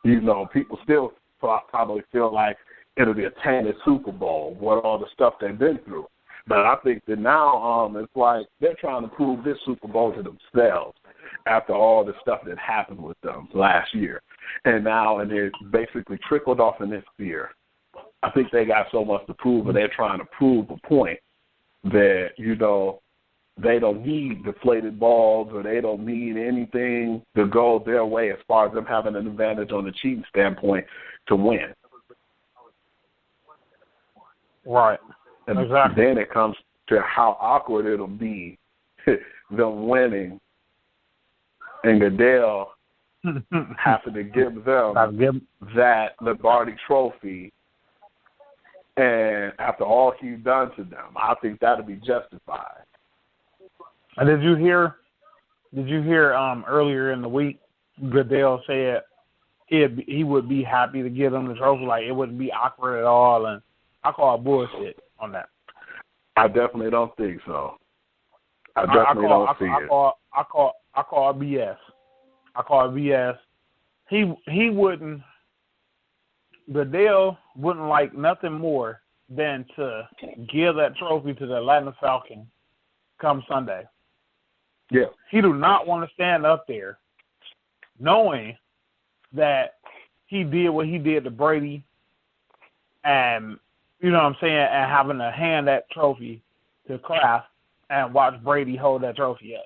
People still probably feel like it'll be a tainted Super Bowl, what all the stuff they've been through. But I think that now it's like they're trying to prove this Super Bowl to themselves after all the stuff that happened with them last year. And it's basically trickled off in this year. I think they got so much to prove, but they're trying to prove a point that, they don't need deflated balls or they don't need anything to go their way as far as them having an advantage on the cheating standpoint to win. Right. And exactly. Then it comes to how awkward it'll be them winning and Goodell having to give them that Lombardi trophy, and after all he's done to them, I think that'll be justified. And did you hear earlier in the week Goodell said he would be happy to give them the trophy, like it wouldn't be awkward at all, and I call bullshit on that. I definitely don't think so. I don't see it. I call BS. I call it BS. He wouldn't. Goodell wouldn't like nothing more than to give that trophy to the Atlanta Falcons come Sunday. Yeah. He do not want to stand up there knowing that he did what he did to Brady and, and having to hand that trophy to Kraft and watch Brady hold that trophy up.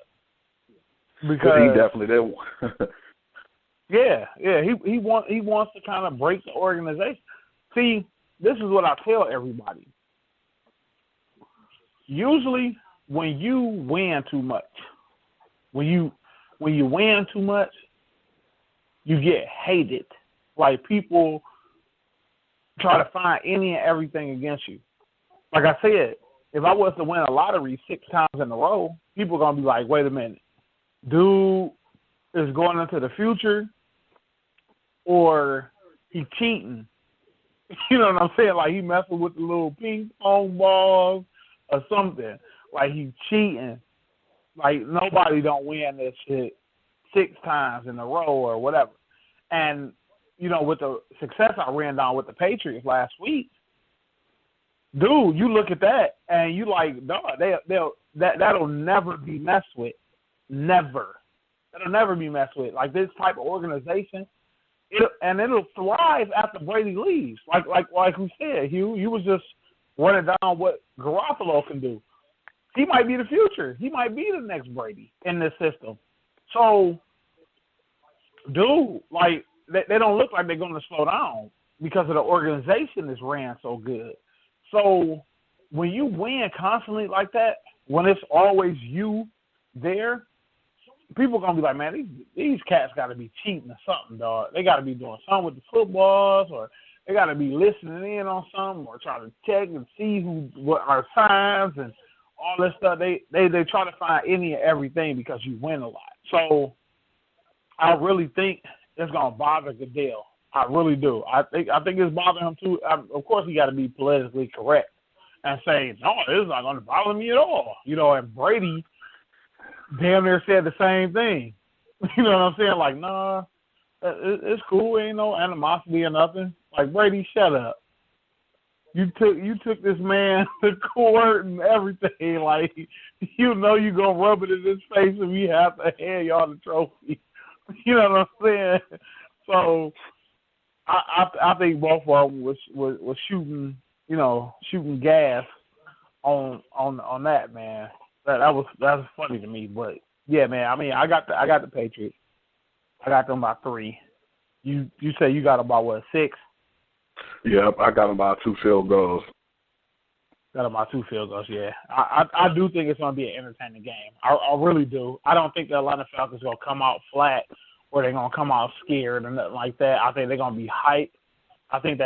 Because he definitely did. he wants to kind of break the organization. See, this is what I tell everybody. Usually when you win too much, when you win too much, you get hated. Like people try to find any and everything against you. Like I said, if I was to win a lottery 6 times in a row, people are going to be like, wait a minute, dude is going into the future or he cheating. You know what I'm saying? Like he messing with the little ping pong balls or something. Like he cheating. Like nobody don't win this shit 6 times in a row or whatever. And, with the success I ran down with the Patriots last week, dude, you look at that and you like, dog, that'll never be messed with. Never. That'll never be messed with. Like this type of organization, it'll thrive after Brady leaves. Like we said, Hugh, you was just running down what Garoppolo can do. He might be the future. He might be the next Brady in this system. So, dude, like they don't look like they're going to slow down because of the organization is ran so good. So when you win constantly like that, when it's always you there, people are going to be like, man, these cats got to be cheating or something, dog. They got to be doing something with the footballs, or they got to be listening in on something, or trying to check and see what are signs and all this stuff. They try to find any and everything because you win a lot. So I really think it's going to bother Goodell. I really do. I think it's bothering him too. Of course, he got to be politically correct and say, no, it's not going to bother me at all. And Brady damn near said the same thing. You know what I'm saying? Like, nah, it's cool. Ain't no animosity or nothing. Like, Brady, shut up. You took this man to court and everything. Like, you gonna rub it in his face if we have to hand y'all the trophy. You know what I'm saying? So I think both of them was shooting gas on that, man. That was funny to me. But yeah, man. I mean, I got the Patriots. I got them by 3. You say you got about what, 6? Yep, I got them by 2 field goals. Got them by 2 field goals. Yeah, I do think it's gonna be an entertaining game. I really do. I don't think the Atlanta Falcons gonna come out flat or they're gonna come out scared or nothing like that. I think they're gonna be hyped. I think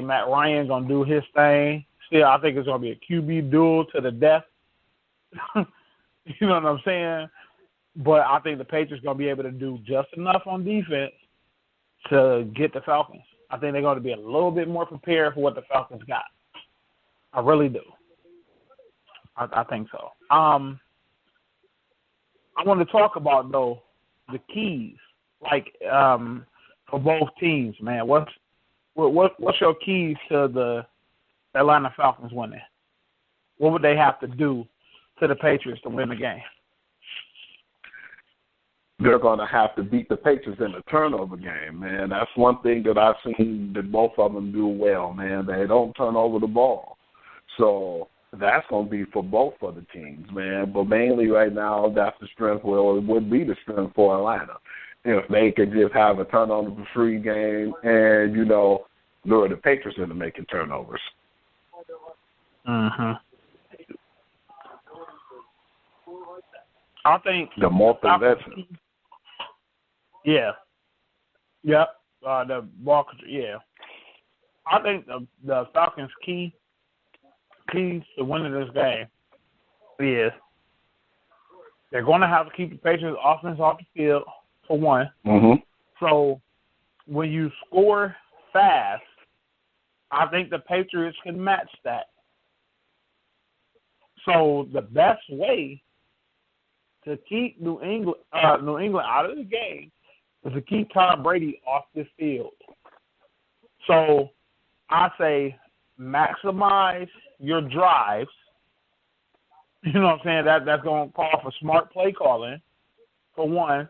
Matt Ryan gonna do his thing. Still, I think it's gonna be a QB duel to the death. You know what I'm saying? But I think the Patriots going to be able to do just enough on defense to get the Falcons. I think they're going to be a little bit more prepared for what the Falcons got. I really do. I think so. I want to talk about, though, the keys, like for both teams, man. What's your keys to the Atlanta Falcons winning? What would they have to do to the Patriots to win the game? They're going to have to beat the Patriots in the turnover game, man. That's one thing that I've seen that both of them do well, man. They don't turn over the ball. So that's going to be for both of the teams, man. But mainly right now, that's the strength, well, it would be the strength for Atlanta. If they could just have a turnover-free game and, lure the Patriots into making turnovers. Mm-hmm. I think the more possession. Yeah. Yep. The ball control. Yeah. I think the Falcons' keys to winning this game is they're going to have to keep the Patriots' offense off the field for one. Mm-hmm. So when you score fast, I think the Patriots can match that. So the best way to keep New England out of the game is to keep Tom Brady off this field. So I say maximize your drives. You know what I'm saying? That's going to call for smart play calling, for one.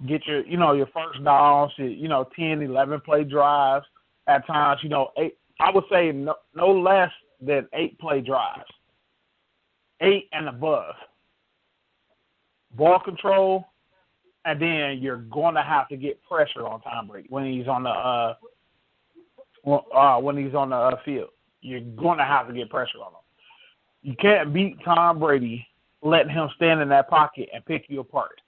Get your first downs, 10, 11 play drives. At times, 8. I would say no less than 8 play drives. 8 and above. Ball control, and then you're going to have to get pressure on Tom Brady when he's on the field. You're going to have to get pressure on him. You can't beat Tom Brady letting him stand in that pocket and pick you apart.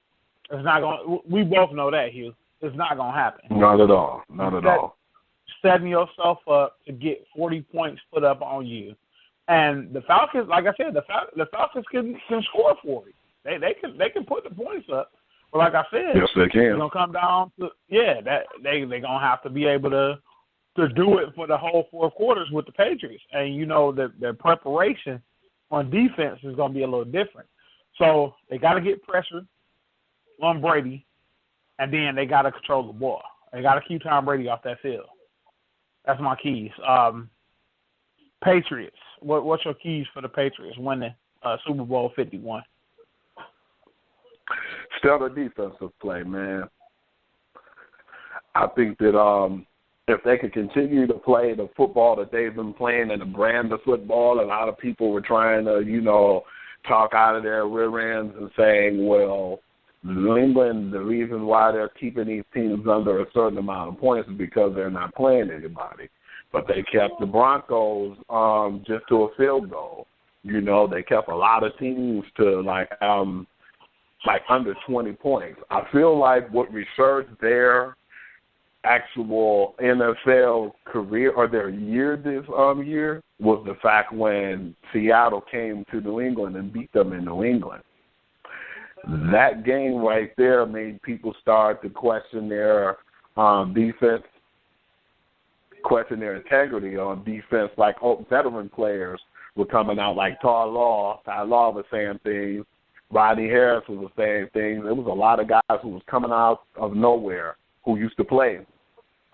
It's not going. We both know that, Hugh. It's not going to happen. Not at all. Not at all. Setting yourself up to get 40 points put up on you, and the Falcons, like I said, the Falcons can score 40. They can put the points up, but like I said, yes, they can. It's gonna come down to that they're gonna have to be able to do it for the whole 4 quarters with the Patriots, and that their preparation on defense is gonna be a little different. So they got to get pressure on Brady, and then they got to control the ball. They got to keep Tom Brady off that field. That's my keys. Patriots. What's your keys for the Patriots winning Super Bowl 51? Stellar defensive play, man. I think that if they could continue to play the football that they've been playing and the brand of football, a lot of people were trying to, talk out of their rear ends and saying, well, New England, the reason why they're keeping these teams under a certain amount of points is because they're not playing anybody. But they kept the Broncos just to a field goal. They kept a lot of teams to like under 20 points. I feel like what resurged their actual NFL career or their year this year was the fact when Seattle came to New England and beat them in New England. That game right there made people start to question their defense, question their integrity on defense. Like veteran players were coming out, like Ty Law was saying things. Rodney Harris was saying things. There was a lot of guys who was coming out of nowhere who used to play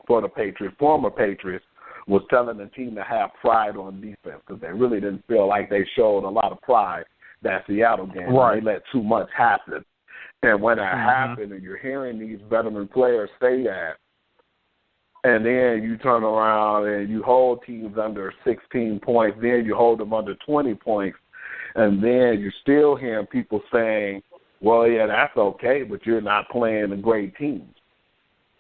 for the Patriots, former Patriots, was telling the team to have pride on defense because they really didn't feel like they showed a lot of pride that Seattle game. Right. They let too much happen. And when that happened and you're hearing these veteran players say that, and then you turn around and you hold teams under 16 points, then you hold them under 20 points, and then you're still hearing people saying, well, yeah, that's okay, but you're not playing the great teams.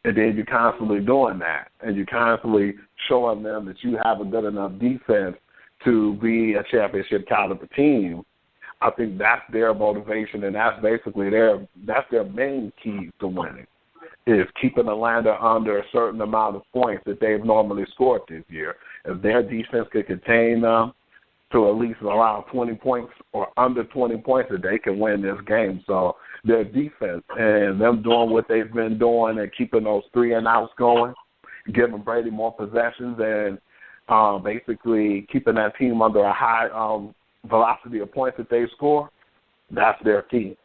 And then you're constantly doing that, and you're constantly showing them that you have a good enough defense to be a championship caliber team. I think that's their motivation, and that's basically their main key to winning, is keeping Atlanta under a certain amount of points that they've normally scored this year. If their defense could contain them, to at least around 20 points or under 20 points that they can win this game. So their defense and them doing what they've been doing and keeping those 3-and-outs going, giving Brady more possessions and basically keeping that team under a high velocity of points that they score, that's their key.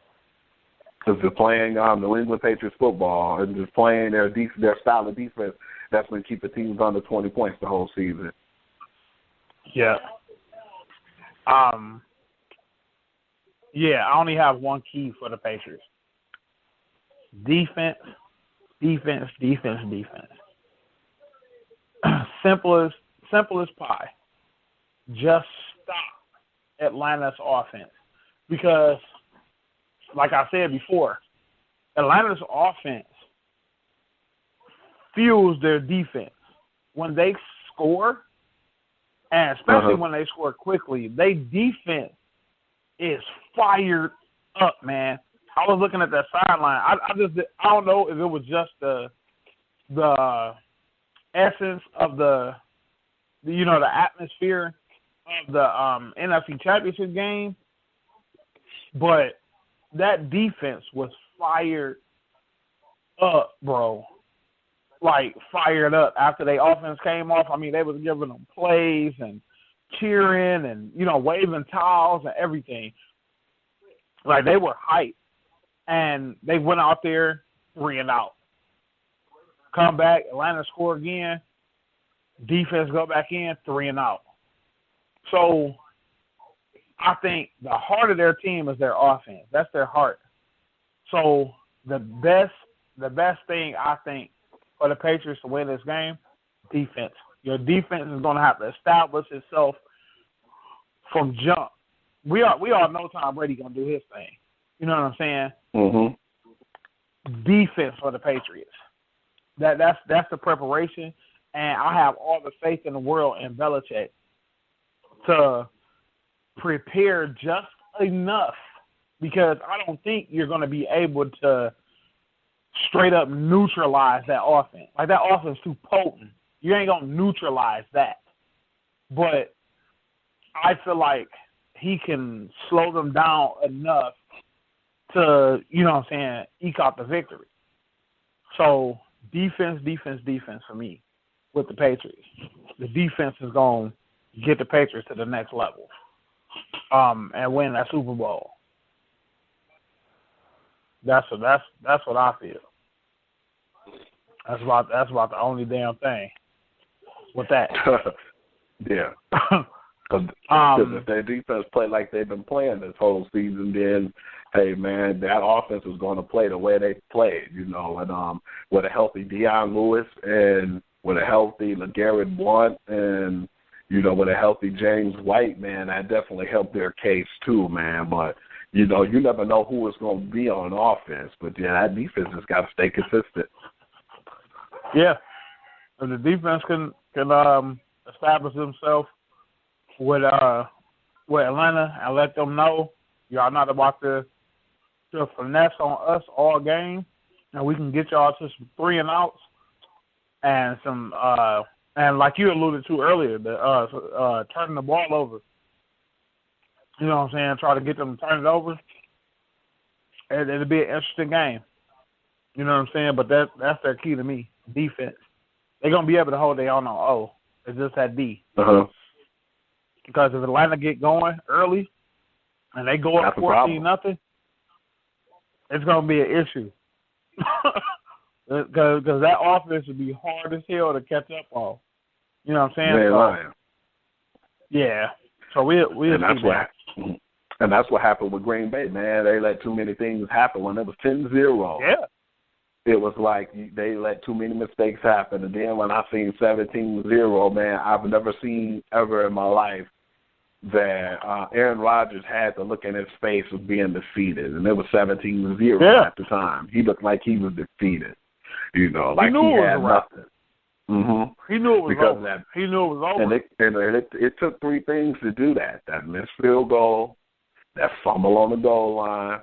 Because they're playing New England Patriots football and just playing their style of defense that's been keeping teams under 20 points the whole season. Yeah. I only have one key for the Patriots. Defense. Simple as pie. Just stop Atlanta's offense. Because, like I said before, Atlanta's offense fuels their defense. When they score, and especially when they score quickly, their defense is fired up, man. I was looking at that sideline. I don't know if it was just the essence of the atmosphere of the NFC Championship game, but that defense was fired up, bro. Like, fired up after their offense came off. I mean, they was giving them plays and cheering and, waving towels and everything. Like, they were hyped. And they went out there 3-and-out. Come back, Atlanta score again. Defense go back in, 3-and-out. So, I think the heart of their team is their offense. That's their heart. So, the best thing, I think, for the Patriots to win this game, defense. Your defense is going to have to establish itself from jump. We all know Tom Brady going to do his thing. You know what I'm saying? Mm-hmm. Defense for the Patriots. That's the preparation, and I have all the faith in the world in Belichick to prepare just enough, because I don't think you're going to be able to straight up neutralize that offense. Like, that offense is too potent. You ain't going to neutralize that. But I feel like he can slow them down enough to, eke out the victory. So, defense for me with the Patriots. The defense is going to get the Patriots to the next level and win that Super Bowl. That's what I feel. That's about the only damn thing with that. Yeah. Because if their defense play like they've been playing this whole season, then, hey, man, that offense is going to play the way they played, and with a healthy Deion Lewis and with a healthy LeGarrette Blount and, with a healthy James White, man, that definitely helped their case too, man. But, you never know who it's going to be on offense. But, yeah, that defense has got to stay consistent. Yeah. If the defense can establish themselves with Atlanta and let them know y'all not about to finesse on us all game, and we can get y'all to some 3-and-outs and some and like you alluded to earlier, the turning the ball over. You know what I'm saying? Try to get them to turn it over. It'll be an interesting game. You know what I'm saying? But that's their key to me. Defense. They're gonna be able to hold their own on O. It's just that D. Because if Atlanta get going early and they go up 14-0, it's gonna be an issue. Because that offense would be hard as hell to catch up on. You know what I'm saying? Yeah. So we'll and that's what. And that's what happened with Green Bay, man. They let too many things happen when it was 10-0. Yeah. It was like they let too many mistakes happen. And then when I seen 17-0, man, I've never seen ever in my life that Aaron Rodgers had to look in his face of being defeated. And it was 17-0 at the time. He looked like he was defeated. Like he had nothing. Mm-hmm. He knew it was over. He knew it was over. And it took three things to do that. That missed field goal, that fumble on the goal line,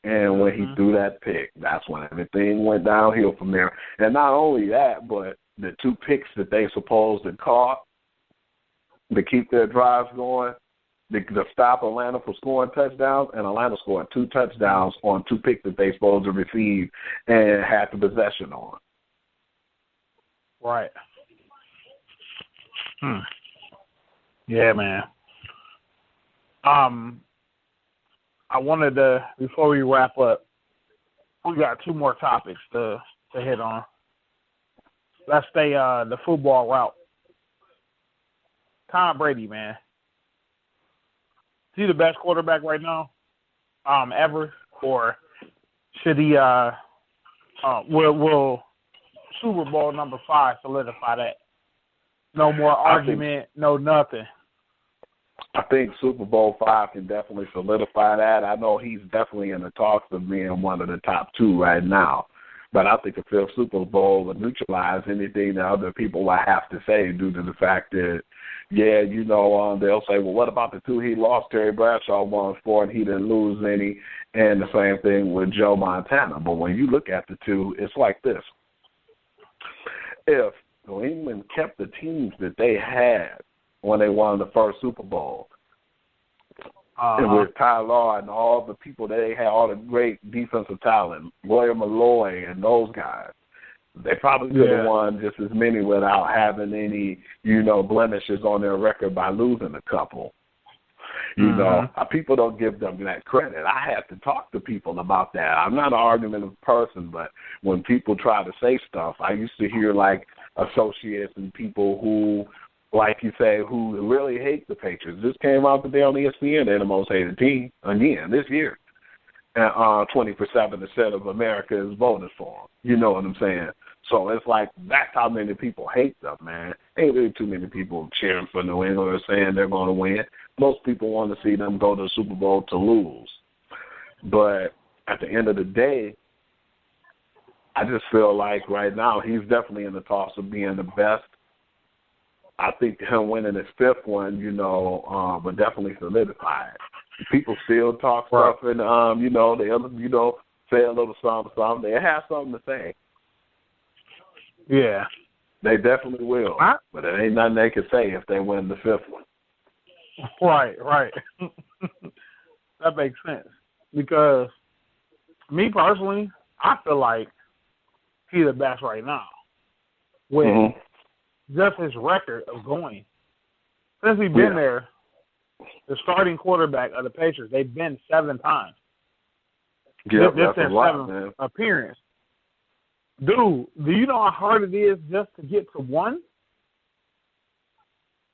and when he threw that pick, that's when everything went downhill from there. And not only that, but the two picks that they supposed to caught to keep their drives going, to stop Atlanta from scoring touchdowns, and Atlanta scored 2 touchdowns on 2 picks that they supposed to receive and had the possession on. Right. Yeah, man. I wanted to, before we wrap up, we got 2 more topics to hit on. Let's stay the football route. Tom Brady, man. Is he the best quarterback right now, ever, or should he? Will Super Bowl number 5 solidify that? No more argument, no nothing. I think Super Bowl 5 can definitely solidify that. I know he's definitely in the talks of being one of the top 2 right now. But I think the 5th Super Bowl would neutralize anything that other people will have to say due to the fact that, they'll say, well, what about the 2 he lost? Terry Bradshaw won 4 and he didn't lose any, and the same thing with Joe Montana. But when you look at the 2, it's like this. If New England kept the teams that they had when they won the first Super Bowl, and with Ty Law and all the people that they had, all the great defensive talent, William Malloy and those guys, they probably could have won just as many without having any, blemishes on their record by losing a couple. People don't give them that credit. I have to talk to people about that. I'm not an argumentative person, but when people try to say stuff, I used to hear like associates and people who, like you say, who really hate the Patriots. This came out today on ESPN. They're the most hated team again this year. And 20% of America is voting for them. You know what I'm saying? So it's like that's how many people hate them, man. Ain't really too many people cheering for New England or saying they're going to win. Most people want to see them go to the Super Bowl to lose. But at the end of the day, I just feel like right now he's definitely in the talks of being the best. I think him winning his 5th one, would definitely solidify it. People still talk stuff and, they, say a little something. They have something to say. Yeah. They definitely will. Huh? But it ain't nothing they can say if they win the 5th one. Right. That makes sense. Because me personally, I feel like he's the best right now. With just his record of going. Since he's been there, the starting quarterback of the Patriots, they've been 7 times. Yeah, this that's their a lot, 7th man. appearance. Dude, do you know how hard it is just to get to one?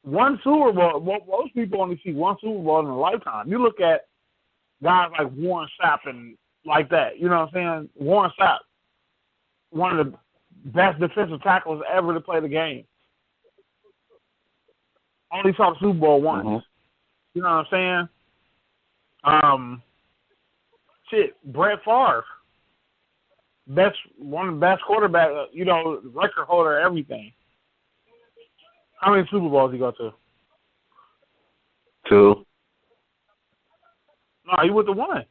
One Super Bowl. Most people only see one Super Bowl in a lifetime. You look at guys like Warren Sapp and like that. You know what I'm saying? Warren Sapp, one of the best defensive tackles ever to play the game. Only saw the Super Bowl once. You know what I'm saying? Brett Favre. One of the best quarterbacks, record holder, everything. How many Super Bowls he go to? 2. No, he went to 1.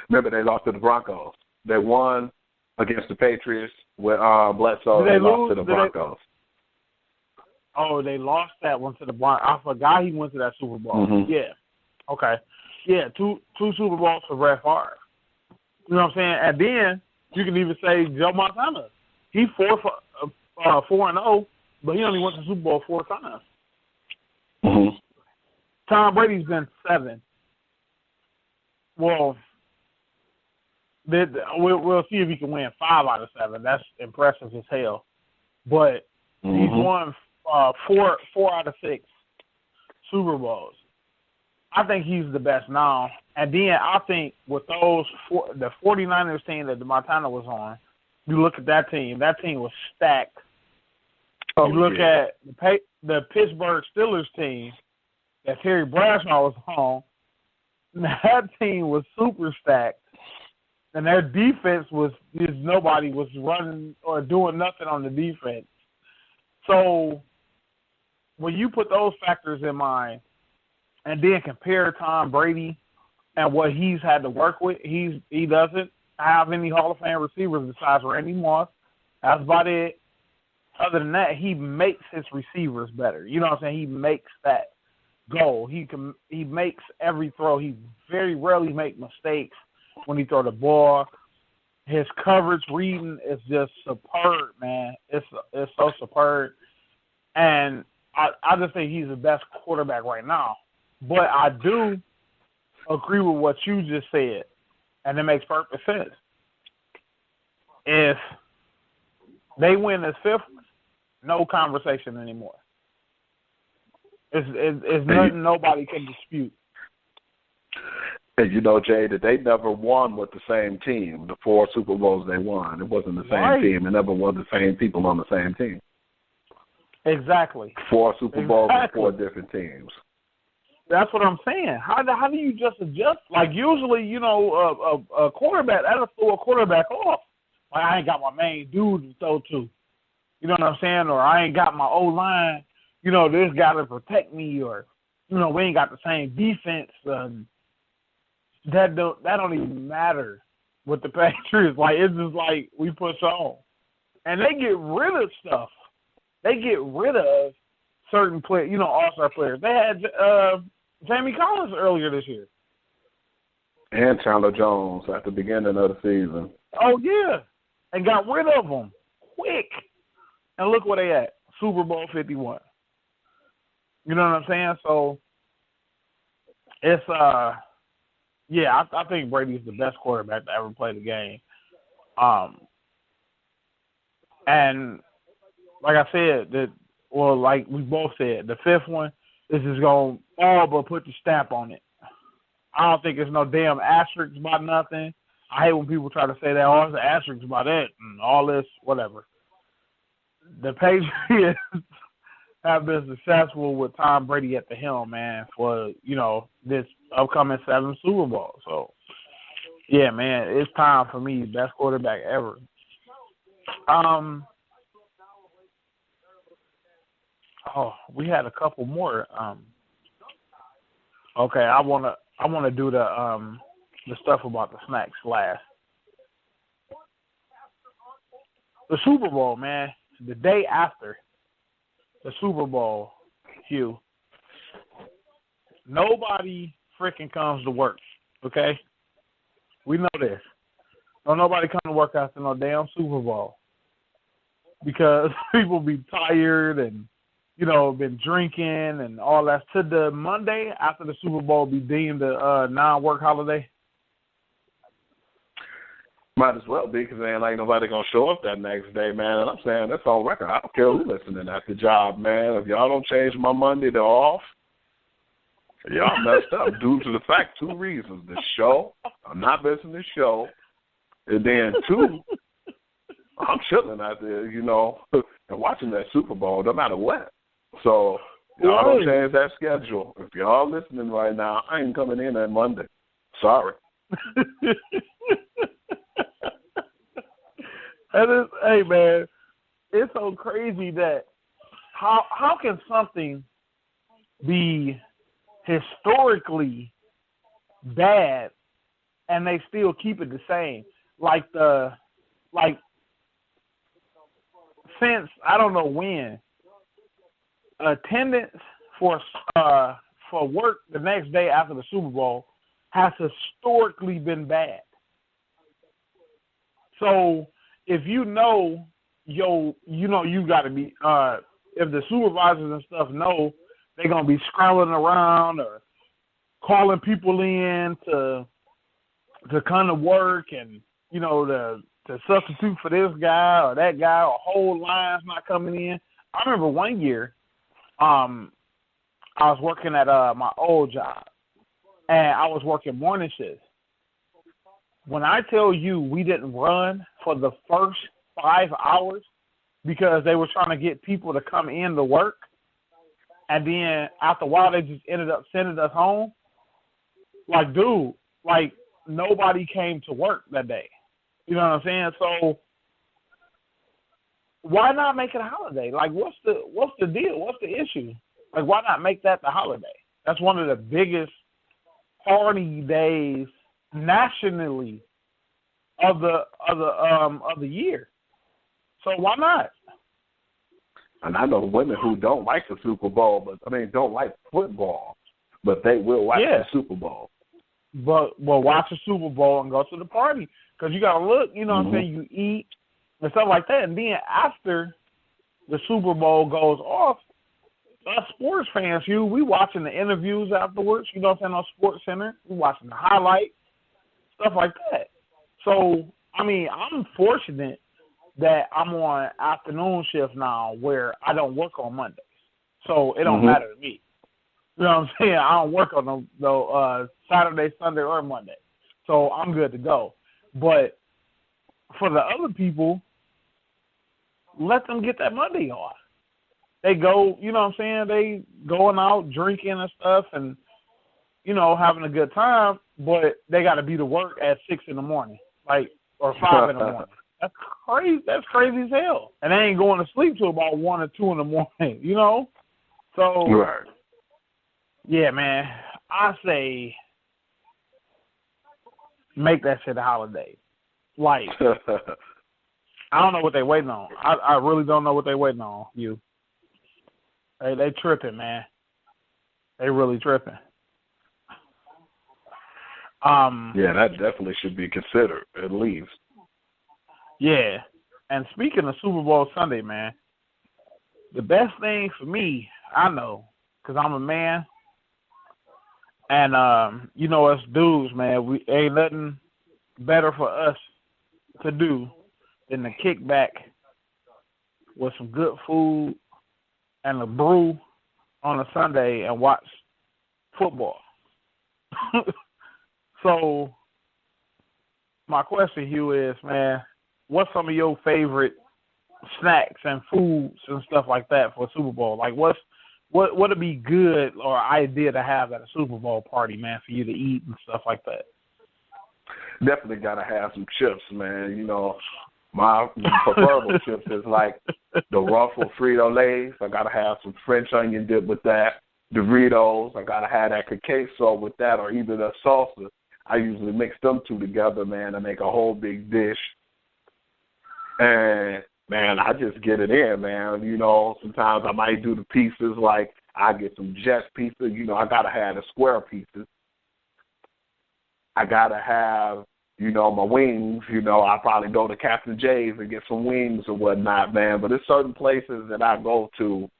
Remember, they lost to the Broncos. They won against the Patriots with Bledsoe. They lost to the Broncos. They lost that one to the Broncos. I forgot he went to that Super Bowl. Yeah. Okay. Yeah, two Super Bowls for Brett Favre. You know what I'm saying? And then you can even say Joe Montana. He's 4-0, but he only went to the Super Bowl 4 times. Tom Brady's been 7. Well, we'll see if he can win 5 out of 7. That's impressive as hell. But he's won 4 out of 6 Super Bowls. I think he's the best now. And then I think with the 49ers team that Montana was on, you look at that team was stacked. You look at the Pittsburgh Steelers team that Terry Bradshaw was on, that team was super stacked. And their defense was just nobody was running or doing nothing on the defense. So when you put those factors in mind, and then compare Tom Brady and what he's had to work with, he doesn't have any Hall of Fame receivers besides Randy Moss. That's about it. Other than that, he makes his receivers better. You know what I'm saying? He makes that. go. He makes every throw. He very rarely make mistakes when he throw the ball. His coverage reading is just superb, man. It's so superb. And I just think he's the best quarterback right now. But I do agree with what you just said, and it makes perfect sense. If they win this fifth, no conversation anymore. It's nothing nobody can dispute. And you know, Jay, that they never won with the same team. The 4 Super Bowls they won, it wasn't the same team. It never was the same people on the same team. Exactly. 4 Super Bowls with 4 different teams. That's what I'm saying. How do you just adjust? Like usually, you know, a quarterback that'll throw a quarterback off. Like I ain't got my main dude to throw to. You know what I'm saying? Or I ain't got my O-line. You know, this guy to protect me. Or you know, we ain't got the same defense. That don't even matter with the Patriots. Like it's just like we push on, and they get rid of stuff. They get rid of certain players. You know, all-star players. They had Jamie Collins earlier this year. And Chandler Jones at the beginning of the season. Oh, yeah. And got rid of them quick. And look where they at, Super Bowl 51. You know what I'm saying? So, it's, yeah, I think Brady's the best quarterback to ever play the game. And like I said, like we both said, the fifth one, this is going to all but put the stamp on it. I don't think it's no damn asterisk about nothing. I hate when people try to say that, oh, it's an asterisk about it and all this, whatever. The Patriots have been successful with Tom Brady at the helm, man, for, you know, this upcoming 7th Super Bowl. So, yeah, man, it's time for me, best quarterback ever. Oh, we had a couple more. Okay, I wanna do the stuff about the snacks last. The Super Bowl, man. The day after the Super Bowl, Hugh, nobody freaking comes to work. Okay, we know this. Don't nobody come to work after no damn Super Bowl because people be tired and, you know, been drinking and all that. To the Monday after the Super Bowl be deemed a non-work holiday? Might as well be, because ain't like nobody going to show up that next day, man. And I'm saying that's on record. I don't care who's listening at the job, man. If y'all don't change my Monday to off, y'all messed up due to the fact 2 reasons. The show, I'm not missing the show. And then 2, I'm chilling out there, you know, and watching that Super Bowl no matter what. So y'all don't change that schedule. If y'all listening right now, I ain't coming in that Monday. Sorry. Hey, man, it's so crazy that how can something be historically bad and they still keep it the same? Like since I don't know when, attendance for work the next day after the Super Bowl has historically been bad. So if you got to be if the supervisors and stuff know, they're gonna be scrambling around or calling people in to come to work and, you know, to substitute for this guy or that guy, or whole line's not coming in. I remember one year, I was working at my old job, and I was working morning shifts. When I tell you we didn't run for the first 5 hours because they were trying to get people to come in to work, and then after a while they just ended up sending us home. Like, dude, like nobody came to work that day. You know what I'm saying? So why not make it a holiday? Like, what's the deal? What's the issue? Like, why not make that the holiday? That's one of the biggest party days nationally of the year. So why not? And I know women who don't like the Super Bowl, don't like football, but they will watch the Super Bowl. But watch the Super Bowl and go to the party because you got to look, you know what I'm saying, you eat and stuff like that. And then after the Super Bowl goes off, us sports fans, Hugh, we watching the interviews afterwards, you know what I'm saying, on Sports Center. We watching the highlights, stuff like that. So, I mean, I'm fortunate that I'm on afternoon shift now where I don't work on Mondays. So it don't matter to me. You know what I'm saying? I don't work on the Saturday, Sunday, or Monday. So I'm good to go. But for the other people, let them get that Monday off. They go, you know what I'm saying, they going out drinking and stuff and, you know, having a good time, but they got to be to work at 6 in the morning, or 5 in the morning. That's crazy. That's crazy as hell. And they ain't going to sleep till about 1 or 2 in the morning, you know? So, right. Yeah, man, I say make that shit a holiday. Like, I don't know what they waiting on. I really don't know what they waiting on, you. They tripping, man. They really tripping. Yeah, that definitely should be considered, at least. Yeah. And speaking of Super Bowl Sunday, man, the best thing for me, I know, because I'm a man, and, you know, us dudes, man, we ain't nothing better for us to do than to kick back with some good food and a brew on a Sunday and watch football. So my question, Hugh, is, man, what's some of your favorite snacks and foods and stuff like that for a Super Bowl? Like, what would be good or idea to have at a Super Bowl party, man, for you to eat and stuff like that? Definitely got to have some chips, man. You know, my preferable chips is like the Ruffles Frito-Lays. I got to have some French onion dip with that. Doritos, I got to have that queso with that, or either the salsa. I usually mix them two together, man, to make a whole big dish. And, man, I just get it in, man. You know, sometimes I might do the pieces like I get some Jets pizza. You know, I got to have the square pieces. I got to have, you know, my wings. You know, I probably go to Captain J's and get some wings or whatnot, man. But there's certain places that I go to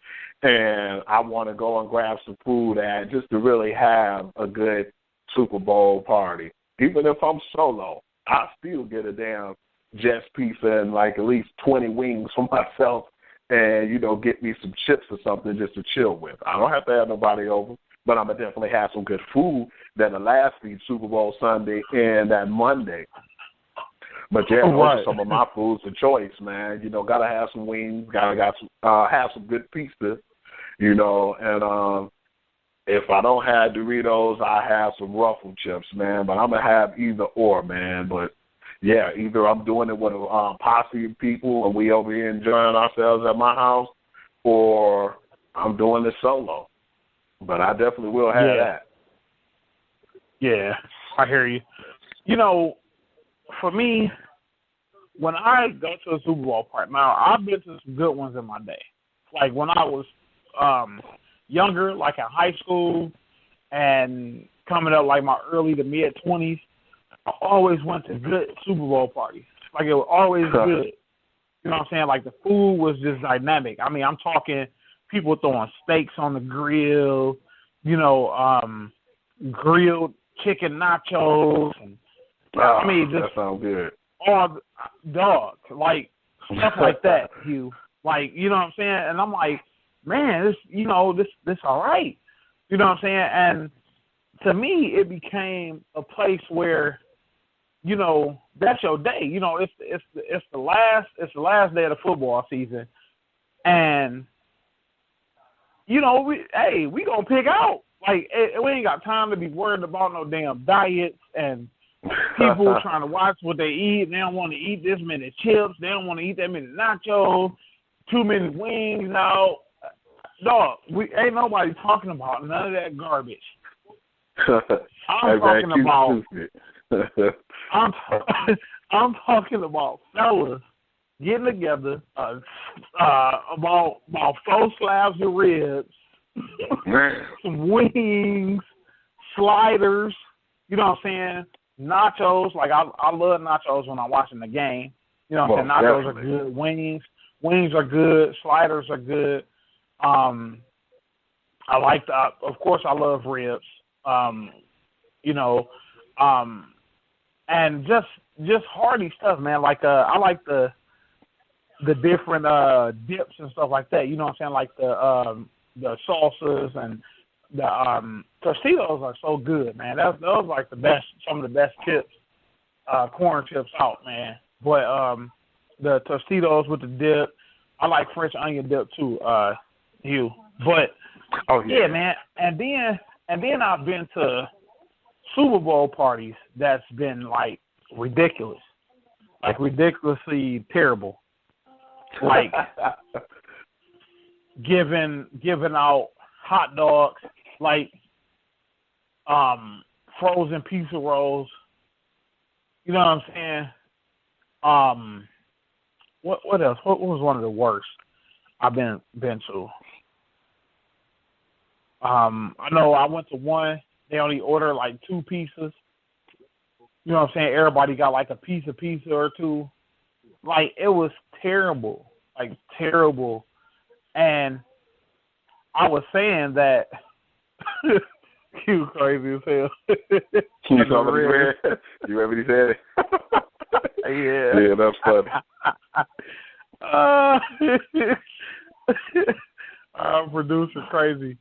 and I want to go and grab some food at just to really have a good Super Bowl party. Even if I'm solo, I still get a damn Jets pizza and like at least 20 wings for myself and, you know, get me some chips or something just to chill with. I don't have to have nobody over, but I'm going to definitely have some good food that'll last me Super Bowl Sunday and that Monday. But, yeah, those are some of my foods of choice, man. You know, got to have some wings, got to have some good pizza, you know, and if I don't have Doritos, I have some Ruffle chips, man. But I'm going to have either or, man. But, yeah, either I'm doing it with a posse of people and we over here enjoying ourselves at my house, or I'm doing it solo. But I definitely will have that. Yeah, I hear you. You know, for me, when I go to a Super Bowl party, now I've been to some good ones in my day. Like when I was younger, like in high school and coming up like my early to mid-20s, I always went to good Super Bowl parties. Like it was always good. You know what I'm saying? Like the food was just dynamic. I mean, I'm talking people throwing steaks on the grill, you know, grilled chicken nachos. And, I mean, just that sounds good. All dog, like stuff like that, Hugh. Like, you know what I'm saying? And I'm like, man, this, you know, this all right. You know what I'm saying? And to me, it became a place where, you know, that's your day. You know, it's the last day of the football season, and you know, we gonna pick out. Like we ain't got time to be worried about no damn diets and people trying to watch what they eat. They don't want to eat this many chips. They don't want to eat that many nachos. Too many wings out. Dog, we ain't nobody talking about none of that garbage. I'm talking about fellas getting together, about 4 slabs of ribs, some wings, sliders, you know what I'm saying? Nachos, like I love nachos when I'm watching the game. You know what I'm saying? Nachos definitely. are good. Wings are good. Sliders are good. I like of course I love ribs. You know, and just hearty stuff, man. Like I like the different dips and stuff like that. You know what I'm saying? Like the salsas and the Tostitos are so good, man. Those are like the best, some of the best chips, corn chips out, man. But the Tostitos with the dip, I like French onion dip too, Hugh. But yeah, man. And then I've been to Super Bowl parties that's been like ridiculous, like ridiculously terrible, like giving out hot dogs, like frozen pizza rolls. You know what I'm saying? What else? What was one of the worst I've been to? I know I went to one. They only ordered like 2 pieces. You know what I'm saying? Everybody got like a piece of pizza or 2. Like, it was terrible. Like, terrible. And I was saying that you crazy as hell. You saw what he read? You read what he said? Yeah. Yeah, that's funny. Producer crazy.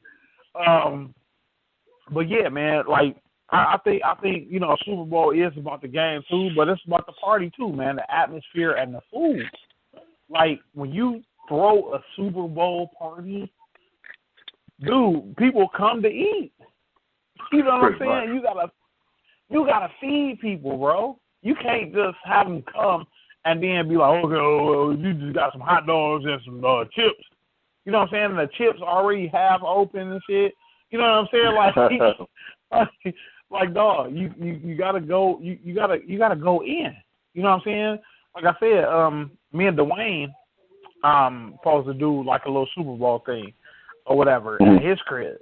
But yeah, man, like I think you know, Super Bowl is about the game too, but it's about the party too, man. The atmosphere and the food. Like when you throw a Super Bowl party, dude, people come to eat. You know what I'm saying? You gotta feed people, bro. You can't just have them come and then be like, okay, well, you just got some hot dogs and some chips. You know what I'm saying? The chips already half open and shit. You know what I'm saying? Like dog, you gotta go. You gotta go in. You know what I'm saying? Like I said, me and Dwayne supposed to do like a little Super Bowl thing or whatever at his crib.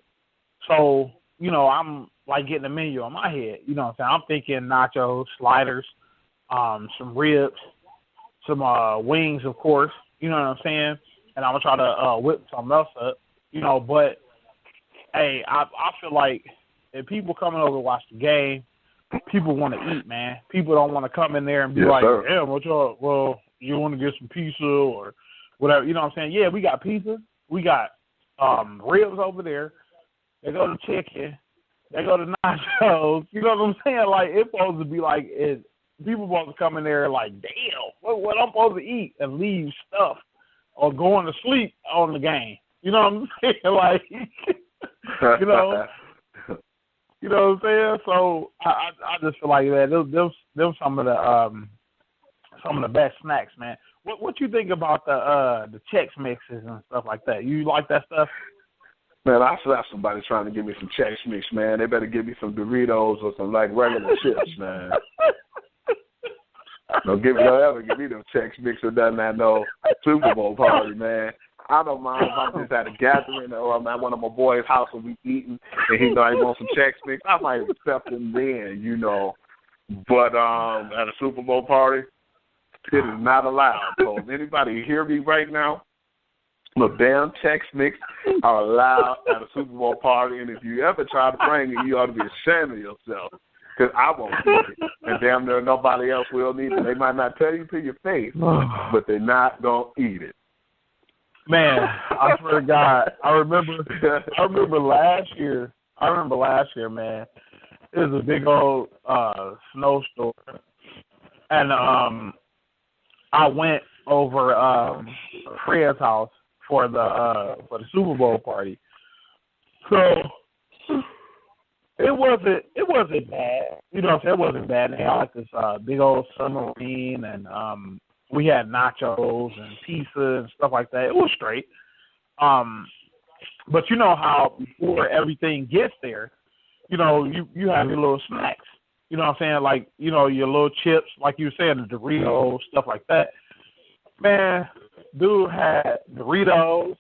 So you know, I'm like getting a menu on my head. You know what I'm saying? I'm thinking nachos, sliders, some ribs, some wings, of course. You know what I'm saying? And I'm gonna try to whip something else up. You know, but hey, I feel like if people coming over to watch the game, people want to eat, man. People don't want to come in there and be damn, what y'all, well, you want to get some pizza or whatever. You know what I'm saying? Yeah, we got pizza. We got ribs over there. They go to chicken. They go to nachos. You know what I'm saying? Like, it's supposed to be like, people supposed to come in there like, damn, what I'm supposed to eat and leave stuff or going to sleep on the game. You know what I'm saying? Like, you know what I'm saying? So I just feel like that. Them some of the best snacks, man. What you think about the Chex Mixes and stuff like that? You like that stuff? Man, I still have somebody trying to give me some Chex Mix, man. They better give me some Doritos or some like regular chips, man. Don't ever give me them Chex Mix or nothing at no Super Bowl party, man. I don't mind if I'm just at a gathering or I'm at one of my boys' house and we eating and he know he wants some Chex Mix. I might accept him then, you know. But at a Super Bowl party, it is not allowed. So if anybody hear me right now, the damn Chex Mix are allowed at a Super Bowl party, and if you ever try to bring it, you ought to be ashamed of yourself. Because I won't eat it. And damn near nobody else will either. They might not tell you to your face, but they're not going to eat it. Man, I swear to God, I remember last year, man, it was a big old snowstorm. And I went over a friend's house for the Super Bowl party. So it wasn't bad. You know what I'm saying? It wasn't bad. They had like this big old submarine, and we had nachos and pizza and stuff like that. It was straight. But you know how before everything gets there, you know, you have your little snacks. You know what I'm saying? Like, you know, your little chips, like you were saying, the Doritos, stuff like that. Man, dude had Doritos.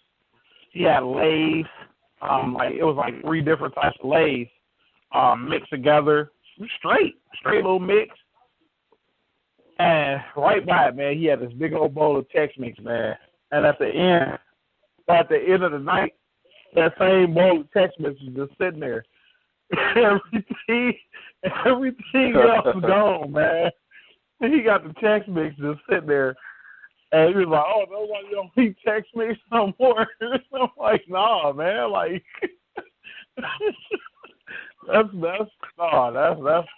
He had Lay's. It was like 3 different types of Lay's mixed together. Straight little mix. And right by it, man, he had this big old bowl of Tex Mix, man. And at the end of the night, that same bowl of Tex Mix was just sitting there. Everything else gone, man. He got the Tex Mix just sitting there. And he was like, "Oh, nobody don't eat Tex Mix no more." I'm like, "Nah, man, like that's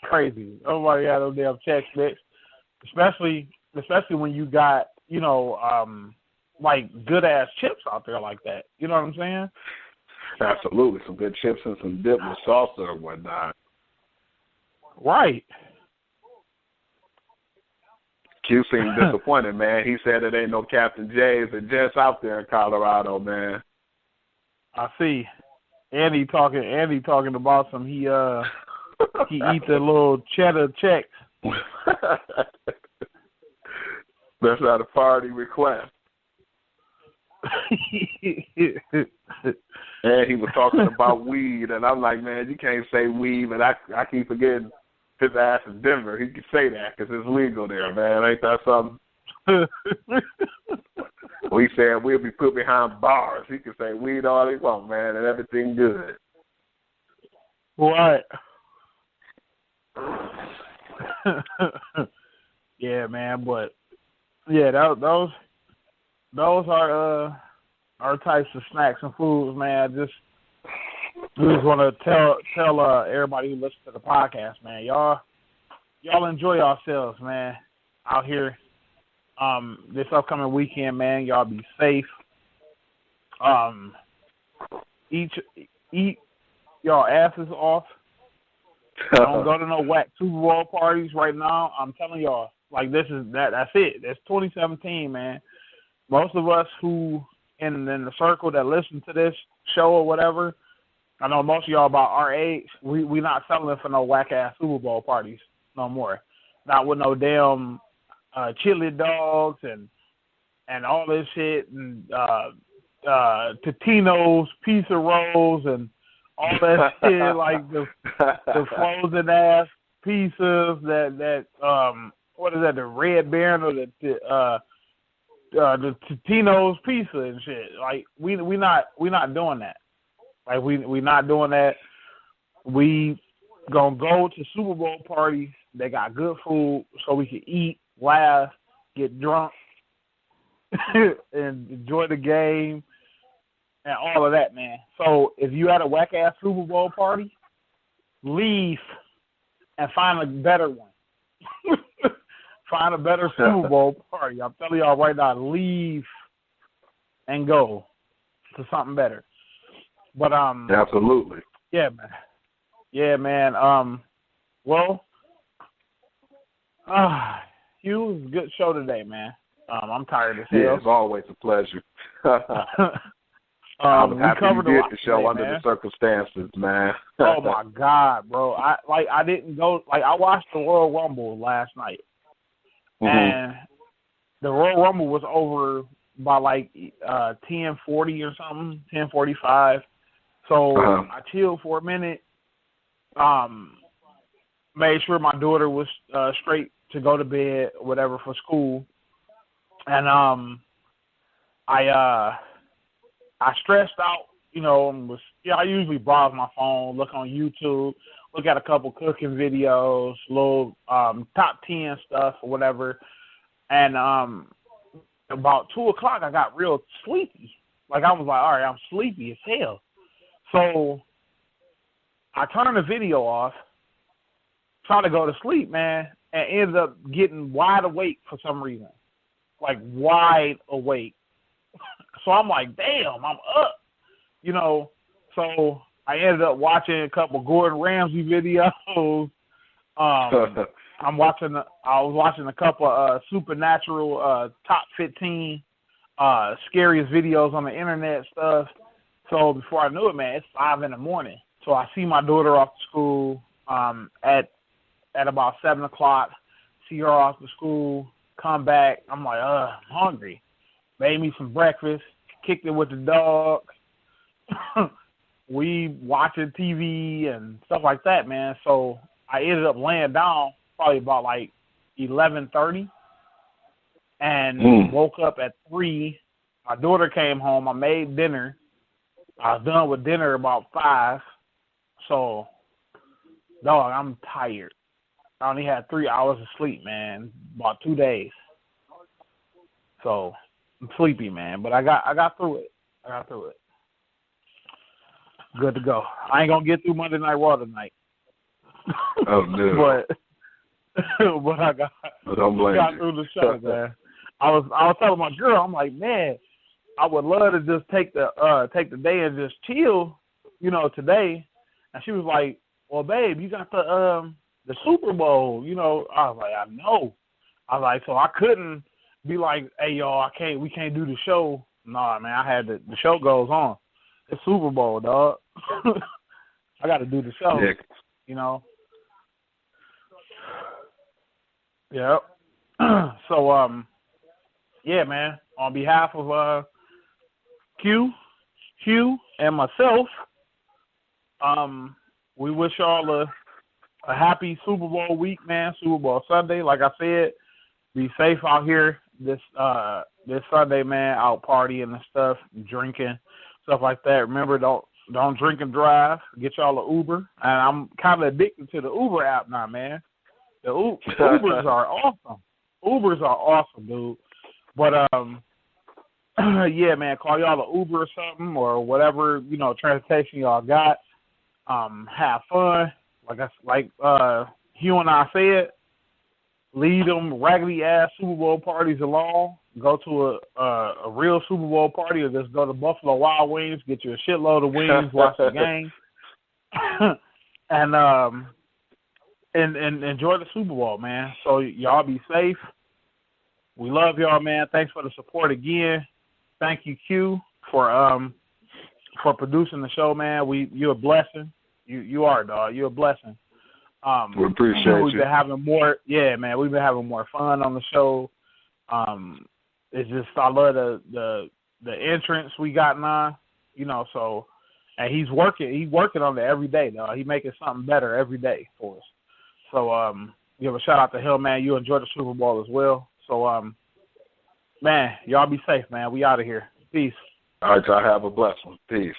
crazy. Nobody had no damn Tex Mix, especially when you got like good ass chips out there like that. You know what I'm saying?" Absolutely, some good chips and some dip with salsa and whatnot. Right. Q seemed disappointed, man. He said it ain't no Captain J's and Jets out there in Colorado, man. I see. Andy talking about some he eats a little cheddar check. That's not a party request. And he was talking about weed, and I'm like, man, you can't say weed, but I keep forgetting his ass is Denver. He can say that because it's legal there, man. Ain't that something? Well, he said we'll be put behind bars. He can say weed all he want, man, and everything good. Right. Yeah, man, but yeah, those are our types of snacks and foods, man. We just want to tell everybody who listens to the podcast, man, y'all enjoy yourselves, man, out here. This upcoming weekend, man, y'all be safe. Eat y'all asses off. Don't go to no whack Super Bowl parties right now. I'm telling y'all, like that's it. That's 2017, man. Most of us who in the circle that listen to this show or whatever, I know most of y'all about our age, we not settling for no whack ass Super Bowl parties no more. Not with no damn chili dogs and all this shit and Totino's pizza rolls and all that shit, like the frozen ass pizzas that what is that, the Red Baron or the Totino's pizza and shit. Like we not doing that. Like we not doing that. We gonna go to Super Bowl parties. They got good food so we can eat, laugh, get drunk, and enjoy the game and all of that, man. So if you had a whack ass Super Bowl party, leave and find a better one. Find a better Super Bowl party. I'm telling y'all right now, leave and go to something better. But absolutely. Yeah, man. Yeah, man. Hugh, it was a good show today, man. I'm tired as hell. Yeah, it's always a pleasure. I'm happy you did the show today, under the circumstances, man. Oh my God, bro! I didn't go. Like I watched the Royal Rumble last night, and the Royal Rumble was over by like 10:40 or something, 10:45. So I chilled for a minute. Made sure my daughter was straight to go to bed, or whatever, for school, and I stressed out, and I usually browse my phone, look on YouTube, look at a couple cooking videos, little top 10 stuff or whatever, and about 2 o'clock I got real sleepy. Like I was like, all right, I'm sleepy as hell. So I turned the video off, tried to go to sleep, man, and ended up getting wide awake for some reason. Like wide awake. So I'm like, damn, I'm up, So I ended up watching a couple Gordon Ramsay videos. I was watching a couple Supernatural top 15 scariest videos on the internet stuff. So before I knew it, man, it's 5 a.m. So I see my daughter off to school at about 7 o'clock. See her off to school. come back. I'm like, I'm hungry. Made me some breakfast, kicked it with the dog. We watching TV and stuff like that, man. So I ended up laying down probably about like 11:30 and woke up at 3. My daughter came home. I made dinner. I was done with dinner about 5. So, dog, I'm tired. I only had 3 hours of sleep, man, about 2 days. So, I'm sleepy, man. But I got through it. Good to go. I ain't going to get through Monday Night Raw tonight. Oh, no. but I got through the show, man. I was telling my girl, I'm like, man, I would love to just take the day and just chill, today. And she was like, well, babe, you got the Super Bowl, I was like, I know. I was like, so I couldn't be like, hey, y'all, we can't do the show. Nah, man, I had the show goes on. It's Super Bowl, dog. I got to do the show, Yep. So, yeah, man, on behalf of Hugh, and myself, we wish y'all a happy Super Bowl week, man. Super Bowl Sunday, like I said, be safe out here this Sunday, man. Out partying and stuff, drinking, stuff like that. Remember, don't drink and drive. Get y'all an Uber. And I'm kind of addicted to the Uber app now, man. The Ubers are awesome. Ubers are awesome, dude. But yeah, man, call y'all an Uber or something or whatever, transportation y'all got. Have fun. Like Hugh and I said, leave them raggedy ass Super Bowl parties alone. Go to a real Super Bowl party, or just go to Buffalo Wild Wings, get you a shitload of wings, watch the game, and enjoy the Super Bowl, man. So y'all be safe. We love y'all, man. Thanks for the support again. Thank you, Q, for producing the show, man. You're a blessing. You are, dog. You're a blessing. We appreciate we've been having more. Yeah, man. We've been having more fun on the show. It's just I love the entrance we got now. So, and he's working on it every day, dog. He's making something better every day for us. So, give a shout out to him, man. You enjoy the Super Bowl as well. So, man, y'all be safe, man. We out of here. Peace. All right, y'all have a blessed one. Peace.